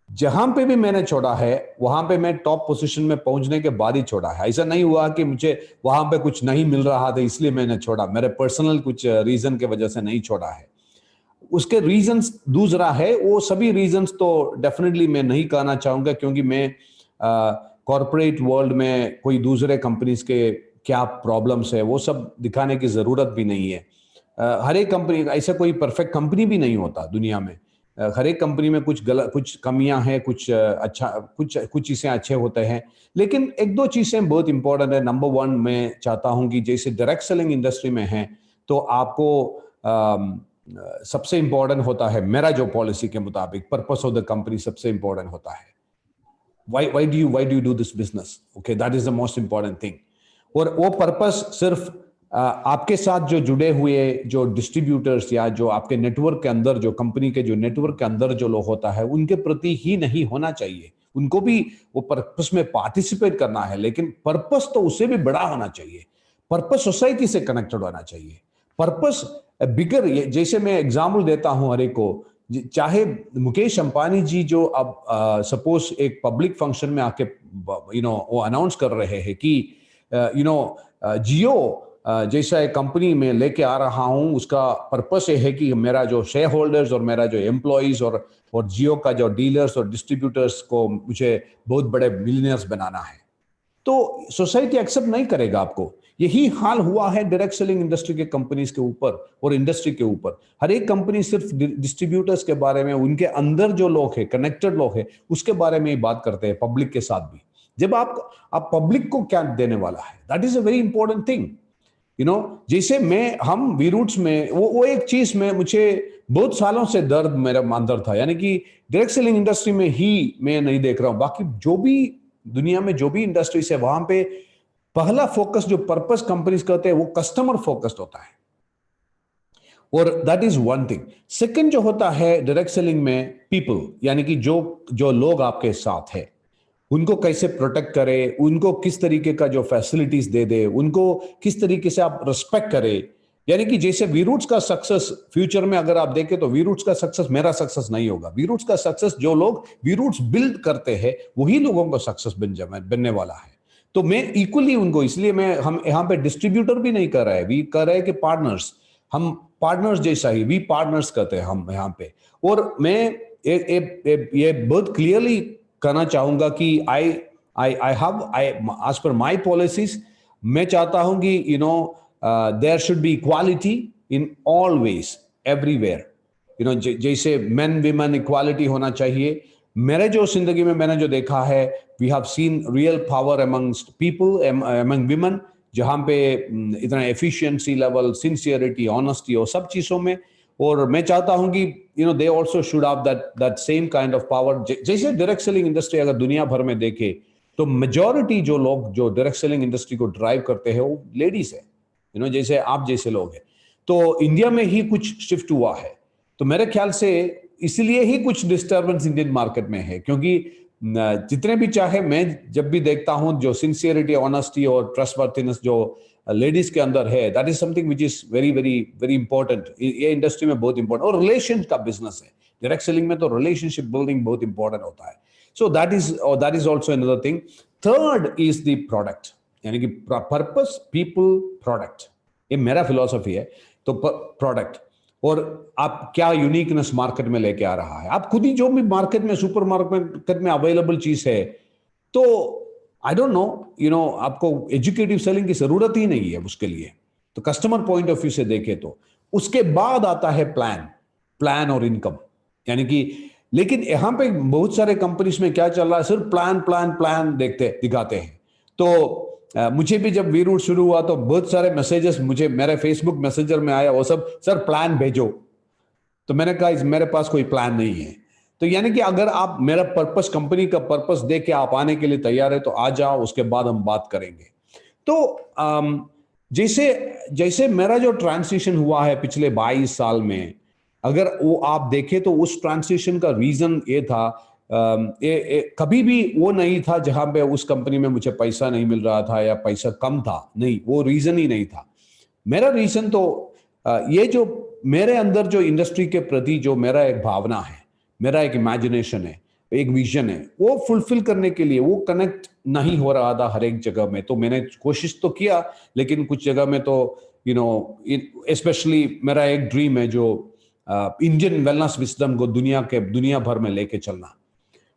जहां पे भी मैंने छोड़ा है वहां पे मैं टॉप पोजीशन में पहुंचने के बाद ही छोड़ा है। ऐसा नहीं हुआ कि मुझे वहां पे कुछ नहीं मिल रहा था इसलिए मैंने छोड़ा, मेरे पर्सनल कुछ रीजन के वजह से नहीं छोड़ा है। उसके रीजंस दूसरा है, वो सभी रीजंस तो डेफिनेटली मैं नहीं कहना चाहूंगा, क्योंकि मैं कॉर्पोरेट वर्ल्ड में कोई दूसरे कंपनीज के क्या प्रॉब्लम्स है वो सब दिखाने की जरूरत भी नहीं है। हर एक कंपनी, ऐसा कोई परफेक्ट कंपनी भी नहीं होता दुनिया में। हर एक कंपनी में कुछ कमियां हैं, कुछ चीजें अच्छे होते हैं, लेकिन एक दो चीजें बहुत इंपॉर्टेंट है। नंबर वन, मैं चाहता हूं कि जैसे डायरेक्ट सेलिंग इंडस्ट्री में है, तो आपको सबसे इंपॉर्टेंट होता है, मेरा जो पॉलिसी के मुताबिक पर्पस ऑफ द कंपनी सबसे इंपॉर्टेंट होता है। why do you do this business? Okay, that is the most important thing. और वो पर्पस सिर्फ आपके साथ जो जुड़े हुए जो डिस्ट्रीब्यूटर्स या जो आपके नेटवर्क के अंदर, जो कंपनी के जो नेटवर्क के अंदर जो लोग होता है उनके प्रति ही नहीं होना चाहिए। उनको भी वो पर्पस में पार्टिसिपेट करना है, लेकिन पर्पस तो उससे भी बड़ा होना चाहिए। पर्पस सोसाइटी से कनेक्टेड होना चाहिए। पर्पस बिगर, जैसे मैं एग्जाम्पल देता हूं हर एक को, चाहे मुकेश अंबानी जी जो अब सपोज एक पब्लिक फंक्शन में आके वो अनाउंस कर रहे हैं कि जियो जैसा एक कंपनी में लेके आ रहा हूं, उसका पर्पस ये है कि मेरा जो शेयर होल्डर्स और मेरा जो एम्प्लॉइज और जियो का जो डीलर्स और डिस्ट्रीब्यूटर्स को मुझे बहुत बड़े मिलियनर्स बनाना है, तो सोसाइटी एक्सेप्ट नहीं करेगा आपको। यही हाल हुआ है डायरेक्ट सेलिंग इंडस्ट्री के कंपनीज के ऊपर और इंडस्ट्री के ऊपर। हर एक कंपनी सिर्फ डिस्ट्रीब्यूटर्स के बारे में, उनके अंदर जो लोग हैं, कनेक्टेड लोग हैं, उसके बारे में ही बात करते हैं, पब्लिक के साथ भी। जब आप पब्लिक को क्या देने वाला है, that is a very important thing. जैसे हम वीरूट्स में वो एक चीज में मुझे बहुत सालों से दर्द मेरे अंदर था, यानी कि डायरेक्ट सेलिंग इंडस्ट्री में ही मैं नहीं देख रहा हूं, बाकी जो भी दुनिया में जो भी इंडस्ट्रीज है वहां पे पहला फोकस जो पर्पस कंपनीज करते हैं वो कस्टमर फोकस्ड होता है, और that is one thing. Second जो होता है डायरेक्ट सेलिंग में, पीपल, यानी कि जो लोग आपके साथ है उनको कैसे प्रोटेक्ट करे, उनको किस तरीके का जो फैसिलिटीज दे दे, उनको किस तरीके से आप रिस्पेक्ट करे। यानी कि जैसे वीरूट्स का सक्सेस फ्यूचर में अगर आप देखें तो वीरूट्स का सक्सेस मेरा सक्सेस नहीं होगा। वीरूट्स का सक्सेस जो लोग वीरूट्स बिल्ड करते हैं वही लोगों का सक्सेस बनने वाला है। तो मैं इक्वली उनको, इसलिए हम यहाँ पे डिस्ट्रीब्यूटर भी नहीं कर रहे हैं, वी कर रहे हैं कि पार्टनर्स, हम पार्टनर्स जैसा ही वी पार्टनर्स करते हैं हम यहाँ पे। और मैं ये बहुत क्लियरली कहना चाहूंगा कि I as per my policies मैं चाहता हूं कि there should be equality in all ways everywhere. जैसे मेन विमेन इक्वालिटी होना चाहिए। मेरे जो जिंदगी में मैंने जो देखा है, we have seen real power amongst people, among women, जहां पे इतना एफिशिएंसी लेवल, सिंसियरिटी, ऑनेस्टी और सब चीजों में। और मैं चाहता हूं कि they also should have that same kind of power. जैसे डायरेक्ट सेलिंग इंडस्ट्री अगर दुनिया भर में देखे तो मेजॉरिटी जो लोग जो डायरेक्ट सेलिंग इंडस्ट्री को ड्राइव करते हैं वो लेडीज है, जैसे आप जैसे लोग हैं। तो इंडिया में ही कुछ शिफ्ट हुआ है, तो मेरे ख्याल से इसलिए ही कुछ डिस्टर्बेंस इंडियन मार्केट में है, क्योंकि जितने भी चाहे मैं जब भी देखता हूं जो सिंसियरिटी, ऑनेस्टी और ट्रस्टवर्थीनेस जो लेडीज के अंदर है, that is something which is very very very important. ये इंडस्ट्री में बहुत इंपॉर्टेंट, और रिलेशन का बिजनेस है डायरेक्ट सेलिंग में, तो रिलेशनशिप बिल्डिंग बहुत इंपॉर्टेंट होता है। So that is also another thing. Third is the product, यानी कि पर्पस, पीपल, प्रोडक्ट, ये मेरा फिलॉसफी है। तो प्रोडक्ट, और आप क्या यूनिकनेस मार्केट में लेके आ रहा है। आप खुद ही जो भी मार्केट में, सुपर मार्केट में अवेलेबल चीज है, तो आई डोंट नो, आपको एजुकेटिव सेलिंग की जरूरत ही नहीं है उसके लिए। तो कस्टमर पॉइंट ऑफ व्यू से देखे तो उसके बाद आता है प्लान और इनकम, यानी कि, लेकिन यहां पे बहुत सारे कंपनीज में क्या चल रहा है, सिर्फ प्लान दिखाते हैं। तो मुझे भी जब वीरूट शुरू हुआ तो बहुत सारे मैसेजेस मुझे मेरे फेसबुक मैसेंजर में आया, वो सब, सर प्लान भेजो। तो मैंने कहा मेरे पास कोई प्लान नहीं है। तो यानी कि अगर आप मेरा पर्पस, कंपनी का पर्पस देख के आप आने के लिए तैयार है तो आ जाओ, उसके बाद हम बात करेंगे। तो जैसे मेरा जो ट्रांसिशन हुआ है पिछले 22 साल में, अगर वो आप देखें तो उस ट्रांसिशन का रीजन ये था, कभी भी वो नहीं था जहां पे उस कंपनी में मुझे पैसा नहीं मिल रहा था या पैसा कम था, नहीं, वो रीजन ही नहीं था। मेरा रीजन तो ये जो मेरे अंदर जो इंडस्ट्री के प्रति जो मेरा एक भावना है, मेरा एक इमेजिनेशन है, एक विजन है, वो फुलफिल करने के लिए वो कनेक्ट नहीं हो रहा था हर एक जगह में। तो मैंने कोशिश तो किया, लेकिन कुछ जगह में तो स्पेशली मेरा एक ड्रीम है जो इंडियन वेलनेस विजडम को दुनिया भर में लेके चलना।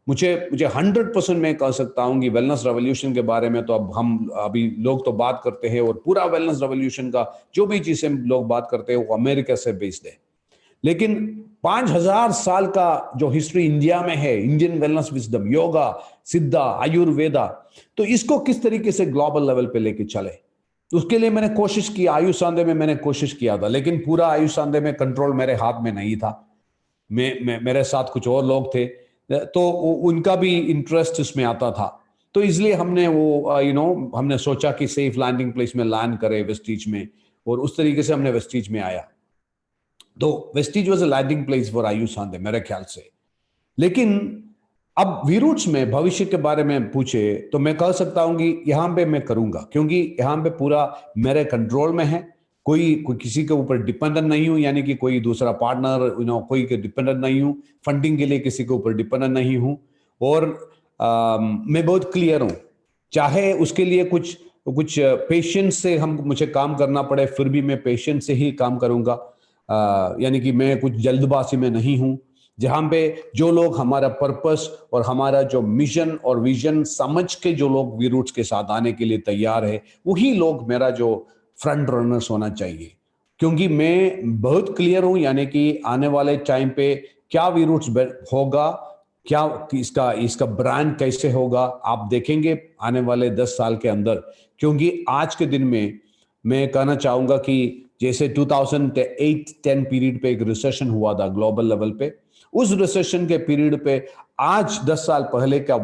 मुझे 100% मैं कह सकता हूं कि वेलनेस रेवोल्यूशन के बारे में तो अब हम अभी लोग तो बात करते हैं, और पूरा वेलनेस रेवोल्यूशन का जो भी चीजें लोग बात करते हैं वो अमेरिका से बेस्ड है। लेकिन 5000 साल का जो हिस्ट्री इंडिया में है, इंडियन वेलनेस विजडम, योगा, सिद्धा, आयुर्वेदा, तो इसको किस तरीके से ग्लोबल लेवल पे लेके चले, तो उसके लिए मैंने कोशिश की। आयुष सांधे में मैंने कोशिश किया था, लेकिन पूरा आयुष सांधे में कंट्रोल मेरे हाथ में नहीं था। मेरे साथ कुछ और लोग थे, तो उनका भी इंटरेस्ट इसमें आता था। तो इसलिए हमने हमने सोचा कि सेफ लैंडिंग प्लेस में लैंड करें वेस्टीज में, और उस तरीके से हमने वेस्टीज में आया। तो Vestige was a landing place for Ayush Sandhe मेरे ख्याल से। लेकिन अब वीरूट्स में भविष्य के बारे में पूछे तो मैं कह सकता हूं कि यहां पे मैं करूंगा, क्योंकि यहां पे पूरा मेरे कंट्रोल में है। कोई किसी के ऊपर डिपेंडेंट नहीं हूं, यानी कि कोई दूसरा पार्टनर कोई के डिपेंडेंट नहीं हूं, फंडिंग के लिए किसी के ऊपर डिपेंडेंट नहीं हूं। और मैं बहुत क्लियर हूं, चाहे उसके लिए कुछ कुछ पेशेंस से मुझे काम करना पड़े, फिर भी मैं पेशेंस से ही काम करूंगा। यानी कि मैं कुछ जल्दबाजी में नहीं हूं। जहां पे जो लोग हमारा पर्पस और हमारा जो मिशन और विजन समझ के जो लोग वी रूट्स के साथ आने के लिए तैयार है, वही लोग मेरा जो फ्रंट रनर्स होना चाहिए। क्योंकि मैं बहुत क्लियर हूं, यानी कि आने वाले टाइम पे क्या वी रूट्स होगा, क्या इसका इसका ब्रांड कैसे होगा, आप देखेंगे आने वाले 10 साल के अंदर। क्योंकि आज के दिन में मैं कहना चाहूंगा कि जैसे 2008-10 पीरियड पे एक रिसेशन हुआ था ग्लोबल लेवल पे, उस रिसेशन के पीरियड पे आज 10 साल पहले का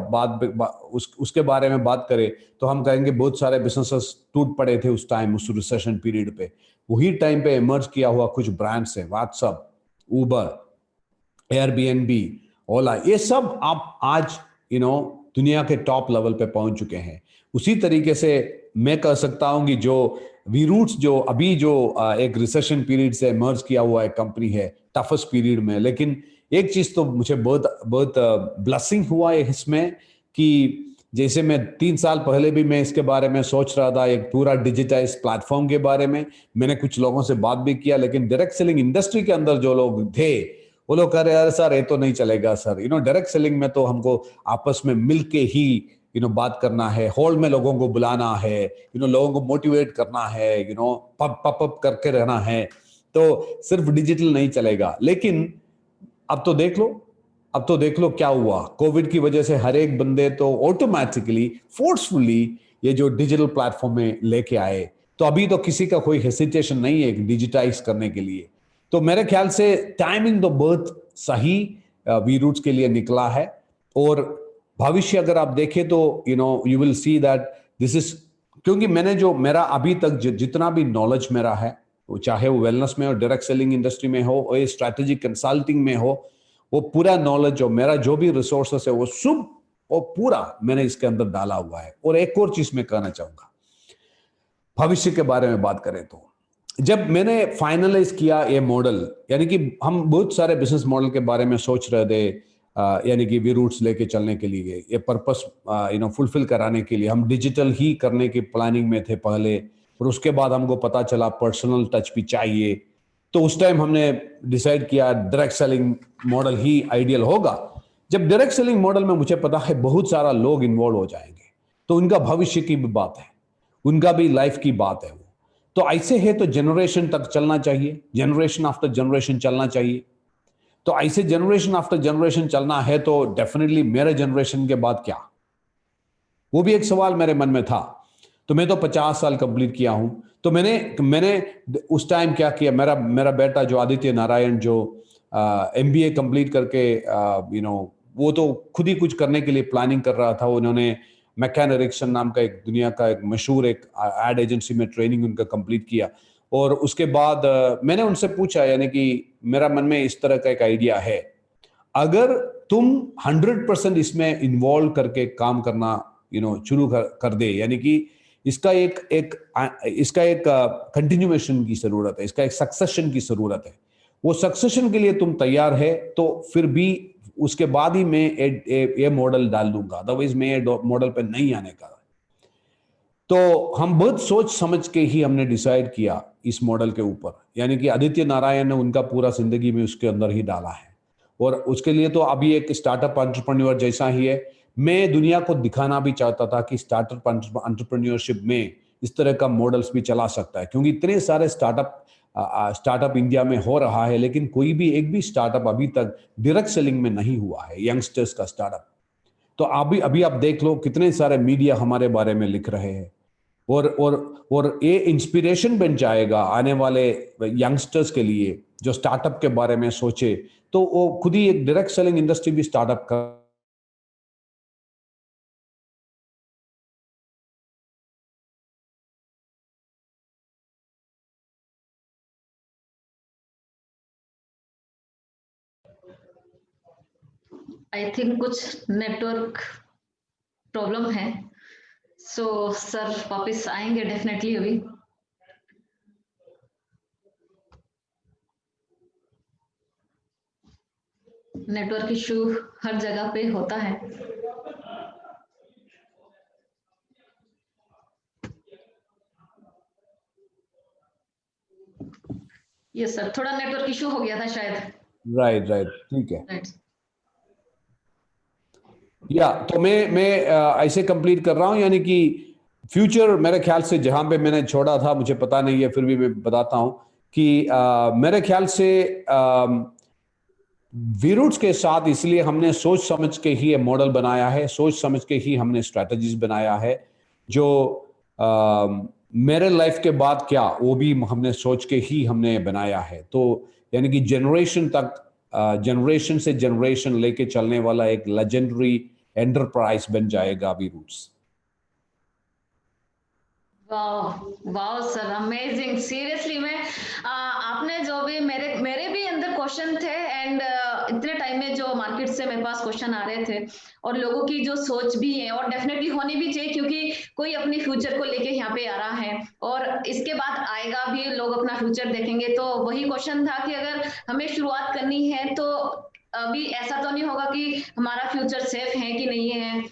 उसके बारे में बात करें तो हम कहेंगे बहुत सारे बिजनेसेस टूट पड़े थे उस टाइम, उस रिसेशन पीरियड पे। वही टाइम पे इमर्ज किया हुआ कुछ ब्रांड्स है, व्हाट्सएप, उबर, एयरबीएनबी, ओला, ये सब आप आज दुनिया के टॉप लेवल पे पहुंच चुके हैं। उसी तरीके से मैं कह सकता हूं कि जो वी रूट्स जो अभी जो एक रिसेशन पीरियड से इमर्ज किया हुआ एक कंपनी है, टफेस्ट पीरियड में, लेकिन एक चीज तो मुझे बहुत बहुत ब्लेसिंग हुआ है इसमें कि जैसे मैं 3 साल पहले भी मैं इसके बारे में सोच रहा था, एक पूरा डिजिटाइज प्लेटफॉर्म के बारे में। मैंने कुछ लोगों से बात भी किया, लेकिन डायरेक्ट सेलिंग इंडस्ट्री के अंदर जो लोग थे वो लोग कह रहे यार सर ये तो नहीं चलेगा सर, डायरेक्ट सेलिंग में तो हमको आपस में मिलके ही बात करना है, हॉल में लोगों को बुलाना है, लोगों को मोटिवेट करना है, पप अप करके रहना है, तो सिर्फ डिजिटल नहीं चलेगा। लेकिन अब तो देख लो, अब तो देख लो क्या हुआ, कोविड की वजह से हर एक बंदे तो ऑटोमेटिकली फोर्सफुली ये जो डिजिटल प्लेटफॉर्म में लेके आए, तो अभी तो किसी का कोई हेसिटेशन नहीं है डिजिटाइज करने के लिए। तो मेरे ख्याल से टाइमिंग तो बहुत सही वी रूट्स के लिए निकला है। और भविष्य अगर आप देखें तो you will see that this is, क्योंकि मैंने जो मेरा अभी तक जितना भी नॉलेज मेरा है, वो चाहे वो वेलनेस में हो, डायरेक्ट सेलिंग इंडस्ट्री में हो, और स्ट्रैटेजिक कंसल्टिंग में हो, वो पूरा नॉलेज जो मेरा जो भी रिसोर्सेस है वो सब वो पूरा मैंने इसके अंदर डाला हुआ है। और एक और चीज मैं कहना चाहूंगा, भविष्य के बारे में बात करें तो जब मैंने फाइनलाइज किया ये मॉडल, यानी कि हम बहुत सारे बिजनेस मॉडल के बारे में सोच रहे थे, यानी कि वी रूट्स लेके चलने के लिए, ये पर्पस फुलफिल कराने के लिए हम डिजिटल ही करने की प्लानिंग में थे पहले। और उसके बाद हमको पता चला पर्सनल टच भी चाहिए, तो उस टाइम हमने डिसाइड किया डायरेक्ट सेलिंग मॉडल ही आइडियल होगा। जब डायरेक्ट सेलिंग मॉडल में मुझे पता है बहुत सारा लोग इन्वॉल्व हो जाएंगे, तो उनका भविष्य की भी बात है, उनका भी लाइफ की बात है वो, तो ऐसे है तो जनरेशन तक चलना चाहिए, जनरेशन आफ्टर जनरेशन चलना चाहिए। तो ऐसे जनरेशन आफ्टर जनरेशन चलना है तो डेफिनेटली मेरे जनरेशन के बाद क्या, वो भी एक सवाल मेरे मन में था। तो मैं तो 50 साल कंप्लीट किया हूं, तो मैंने उस टाइम क्या किया, मेरा मेरा बेटा जो आदित्य नारायण जो एमबीए कंप्लीट करके वो तो खुद ही कुछ करने के लिए प्लानिंग कर रहा था। उन्होंने मैकन एरिक्सन नाम का एक दुनिया का एक मशहूर एक एड एजेंसी में ट्रेनिंग उनका कंप्लीट किया। और उसके बाद मैंने उनसे पूछा, यानी कि मेरा मन में इस तरह का एक आइडिया है, अगर तुम 100% इसमें इन्वॉल्व करके काम करना शुरू कर दे, यानी कि इसका एक कंटिन्यूएशन की जरूरत है, इसका एक सक्सेशन की जरूरत है, वो सक्सेशन के लिए तुम तैयार है तो फिर भी उसके बाद ही मैं ये मॉडल डाल दूंगा, अदरवाइज मैं ये मॉडल पे नहीं आने का। तो हम बहुत सोच समझ के ही हमने डिसाइड किया इस मॉडल के ऊपर, यानी कि आदित्य नारायण ने उनका पूरा जिंदगी में उसके अंदर ही डाला है। और उसके लिए तो अभी एक स्टार्टअप एंटरप्रेन्योर जैसा ही है। मैं दुनिया को दिखाना भी चाहता था कि स्टार्टअप एंटरप्रेन्योरशिप में इस तरह का मॉडल्स भी चला सकता है, क्योंकि इतने सारे स्टार्टअप इंडिया में हो रहा है, लेकिन कोई भी एक भी स्टार्टअप अभी तक डायरेक्ट सेलिंग में नहीं हुआ है, यंगस्टर्स का स्टार्टअप। तो अभी अभी आप देख लो कितने सारे मीडिया हमारे बारे में लिख रहे हैं, और ये इंस्पिरेशन बन जाएगा आने वाले यंगस्टर्स के लिए जो स्टार्टअप के बारे में सोचे, तो वो खुद ही एक डायरेक्ट सेलिंग इंडस्ट्री भी स्टार्टअप कर। आई थिंक कुछ नेटवर्क प्रॉब्लम है, सो सर वापस आएंगे डेफिनेटली अभी। नेटवर्क इशू हर जगह पे होता है। यस सर, थोड़ा नेटवर्क इशू हो गया था शायद। राइट राइट, ठीक है। राइट। या तो मैं ऐसे कंप्लीट कर रहा हूं, यानी कि फ्यूचर मेरे ख्याल से जहां पे मैंने छोड़ा था मुझे पता नहीं है, फिर भी मैं बताता हूं कि मेरे ख्याल से वीरूट्स के साथ इसलिए हमने सोच समझ के ही ये मॉडल बनाया है, सोच समझ के ही हमने स्ट्रैटेजीज बनाया है, जो मेरे लाइफ के बाद क्या वो भी हमने सोच के ही हमने बनाया है। तो यानी कि जनरेशन तक, जनरेशन से जनरेशन लेके चलने वाला एक लेजेंडरी एंटरप्राइज बन जाएगा वीरूट्स। वाह वाह सर, अमेजिंग। सीरियसली मैं आपने जो भी मेरे मेरे भी अंदर क्वेश्चन थे, एंड इतने टाइम में जो मार्केट से मेरे पास क्वेश्चन आ रहे थे, और लोगों की जो सोच भी है और डेफिनेटली होनी भी चाहिए, क्योंकि कोई अपनी फ्यूचर को लेके यहाँ पे आ रहा है और इसके बाद आएगा भी, लोग अपना फ्यूचर देखेंगे। तो वही क्वेश्चन था कि अगर हमें शुरुआत करनी है तो अभी ऐसा तो नहीं होगा कि हमारा फ्यूचर सेफ है कि नहीं है,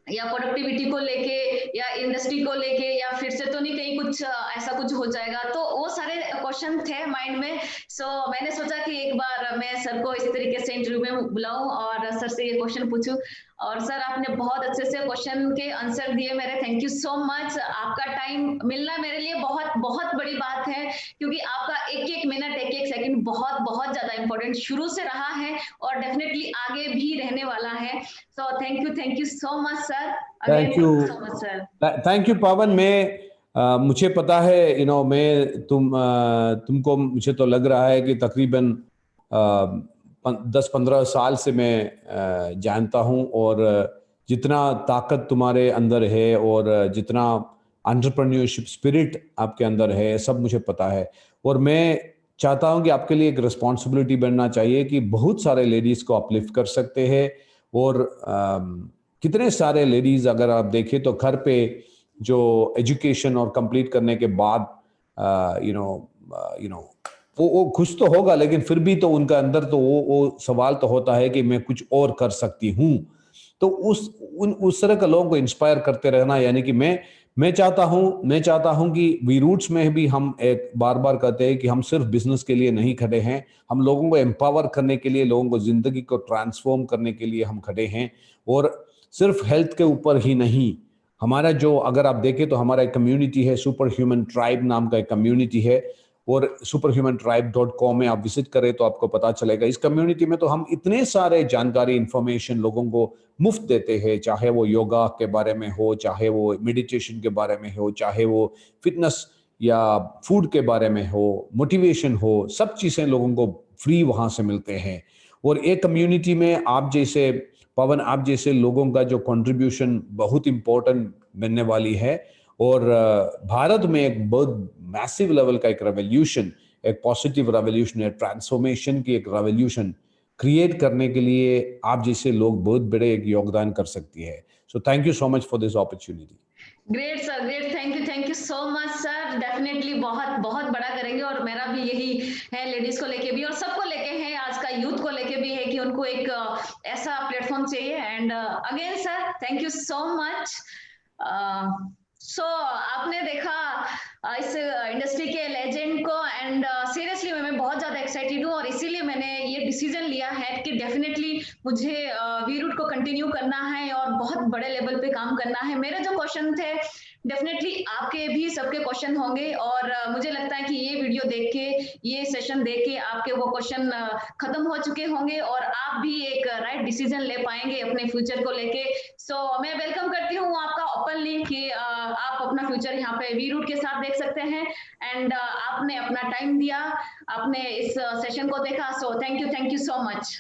या प्रोडक्टिविटी को लेके या इंडस्ट्री को लेके, या फिर से तो नहीं कहीं कुछ ऐसा कुछ हो जाएगा। तो वो सारे क्वेश्चन थे माइंड में। सो मैंने सोचा कि एक बार मैं सर को इस तरीके से इंटरव्यू में बुलाऊं और सर से ये क्वेश्चन पूछूं, और सर आपने बहुत अच्छे से क्वेश्चन के आंसर दिए मेरे। Thank you so much. आपका टाइम मिलना मेरे लिए बहुत बहुत बड़ी बात है, क्योंकि आपका एक एक मिनट एक एक सेकंड बहुत बहुत ज्यादा इंपॉर्टेंट शुरू से रहा है और डेफिनेटली आगे भी रहने वाला है। So thank you so much sir. Again thank thank you, you so much sir. Thank you Pawan. मुझे पता है, मैं तुमको मुझे तो लग रहा है कि तकरीबन 10-15 साल से मैं जानता हूं, और जितना ताकत तुम्हारे अंदर है और जितना एंटरप्रेन्योरशिप स्पिरिट आपके अंदर है, सब मुझे पता है। और मैं चाहता हूं कि आपके लिए एक रिस्पॉन्सिबिलिटी बनना चाहिए कि बहुत सारे लेडीज को अपलिफ्ट कर सकते हैं। और कितने सारे लेडीज अगर आप देखें तो घर पे जो एजुकेशन और कंप्लीट करने के बाद वो खुश तो होगा, लेकिन फिर भी तो उनका अंदर तो वो सवाल तो होता है कि मैं कुछ और कर सकती हूँ। तो उस तरह के लोगों को इंस्पायर करते रहना, यानी कि मैं चाहता हूं कि वी रूट्स में भी हम एक बार बार कहते हैं कि हम सिर्फ बिजनेस के लिए नहीं खड़े हैं, हम लोगों को एम्पावर करने के लिए, लोगों को जिंदगी को ट्रांसफॉर्म करने के लिए हम खड़े हैं। और सिर्फ हेल्थ के ऊपर ही नहीं, हमारा जो अगर आप देखें तो हमारा एक कम्युनिटी है, सुपर ह्यूमन ट्राइब नाम का एक कम्युनिटी है, और superhumantribe.com में आप विजिट करें तो आपको पता चलेगा। इस कम्युनिटी में तो हम इतने सारे जानकारी, इंफॉर्मेशन लोगों को मुफ्त देते हैं, चाहे वो योगा के बारे में हो, चाहे वो मेडिटेशन के बारे में हो, चाहे वो फिटनेस या फूड के बारे में हो, मोटिवेशन हो, सब चीज़ें लोगों को फ्री वहाँ से मिलते हैं। और एक कम्युनिटी में आप जैसे पवन, आप जैसे लोगों का जो कंट्रीब्यूशन बहुत इंपॉर्टेंट बनने वाली है। और भारत में एक बहुत मैसिव लेवल का एक रेवोल्यूशन, एक पॉजिटिव रेवोल्यूशन है, ट्रांसफॉर्मेशन की एक रेवोल्यूशन क्रिएट करने के लिए आप जैसे लोग बहुत बड़े एक योगदान कर सकती है। So thank you so much for this opportunity. Great sir, great. Thank you so much sir. Definitely बहुत बहुत बड़ा करेंगे, और मेरा भी यही है, लेडीज को लेके भी और सबको लेके है, आज का यूथ को लेके भी है, कि उनको एक ऐसा प्लेटफॉर्म चाहिए। And again sir, thank you so much. So आपने देखा इस इंडस्ट्री के लेजेंड को, एंड सीरियसली मैं बहुत ज्यादा एक्साइटेड हूँ, और इसीलिए मैंने ये डिसीजन लिया है कि डेफिनेटली मुझे वी रूट को कंटिन्यू करना है और बहुत बड़े लेवल पे काम करना है। मेरे जो क्वेश्चन थे, डेफिनेटली आपके भी सबके क्वेश्चन होंगे, और मुझे लगता है कि ये वीडियो देख के, ये सेशन देख के आपके वो क्वेश्चन खत्म हो चुके होंगे, और आप भी एक राइट डिसीजन ले पाएंगे अपने फ्यूचर को लेके। सो मैं वेलकम करती हूँ आपका ओपनली कि आप अपना फ्यूचर यहाँ पे वी रूट के साथ देख सकते हैं। एंड आपने अपना टाइम दिया, आपने इस सेशन को देखा। सो थैंक यू सो मच।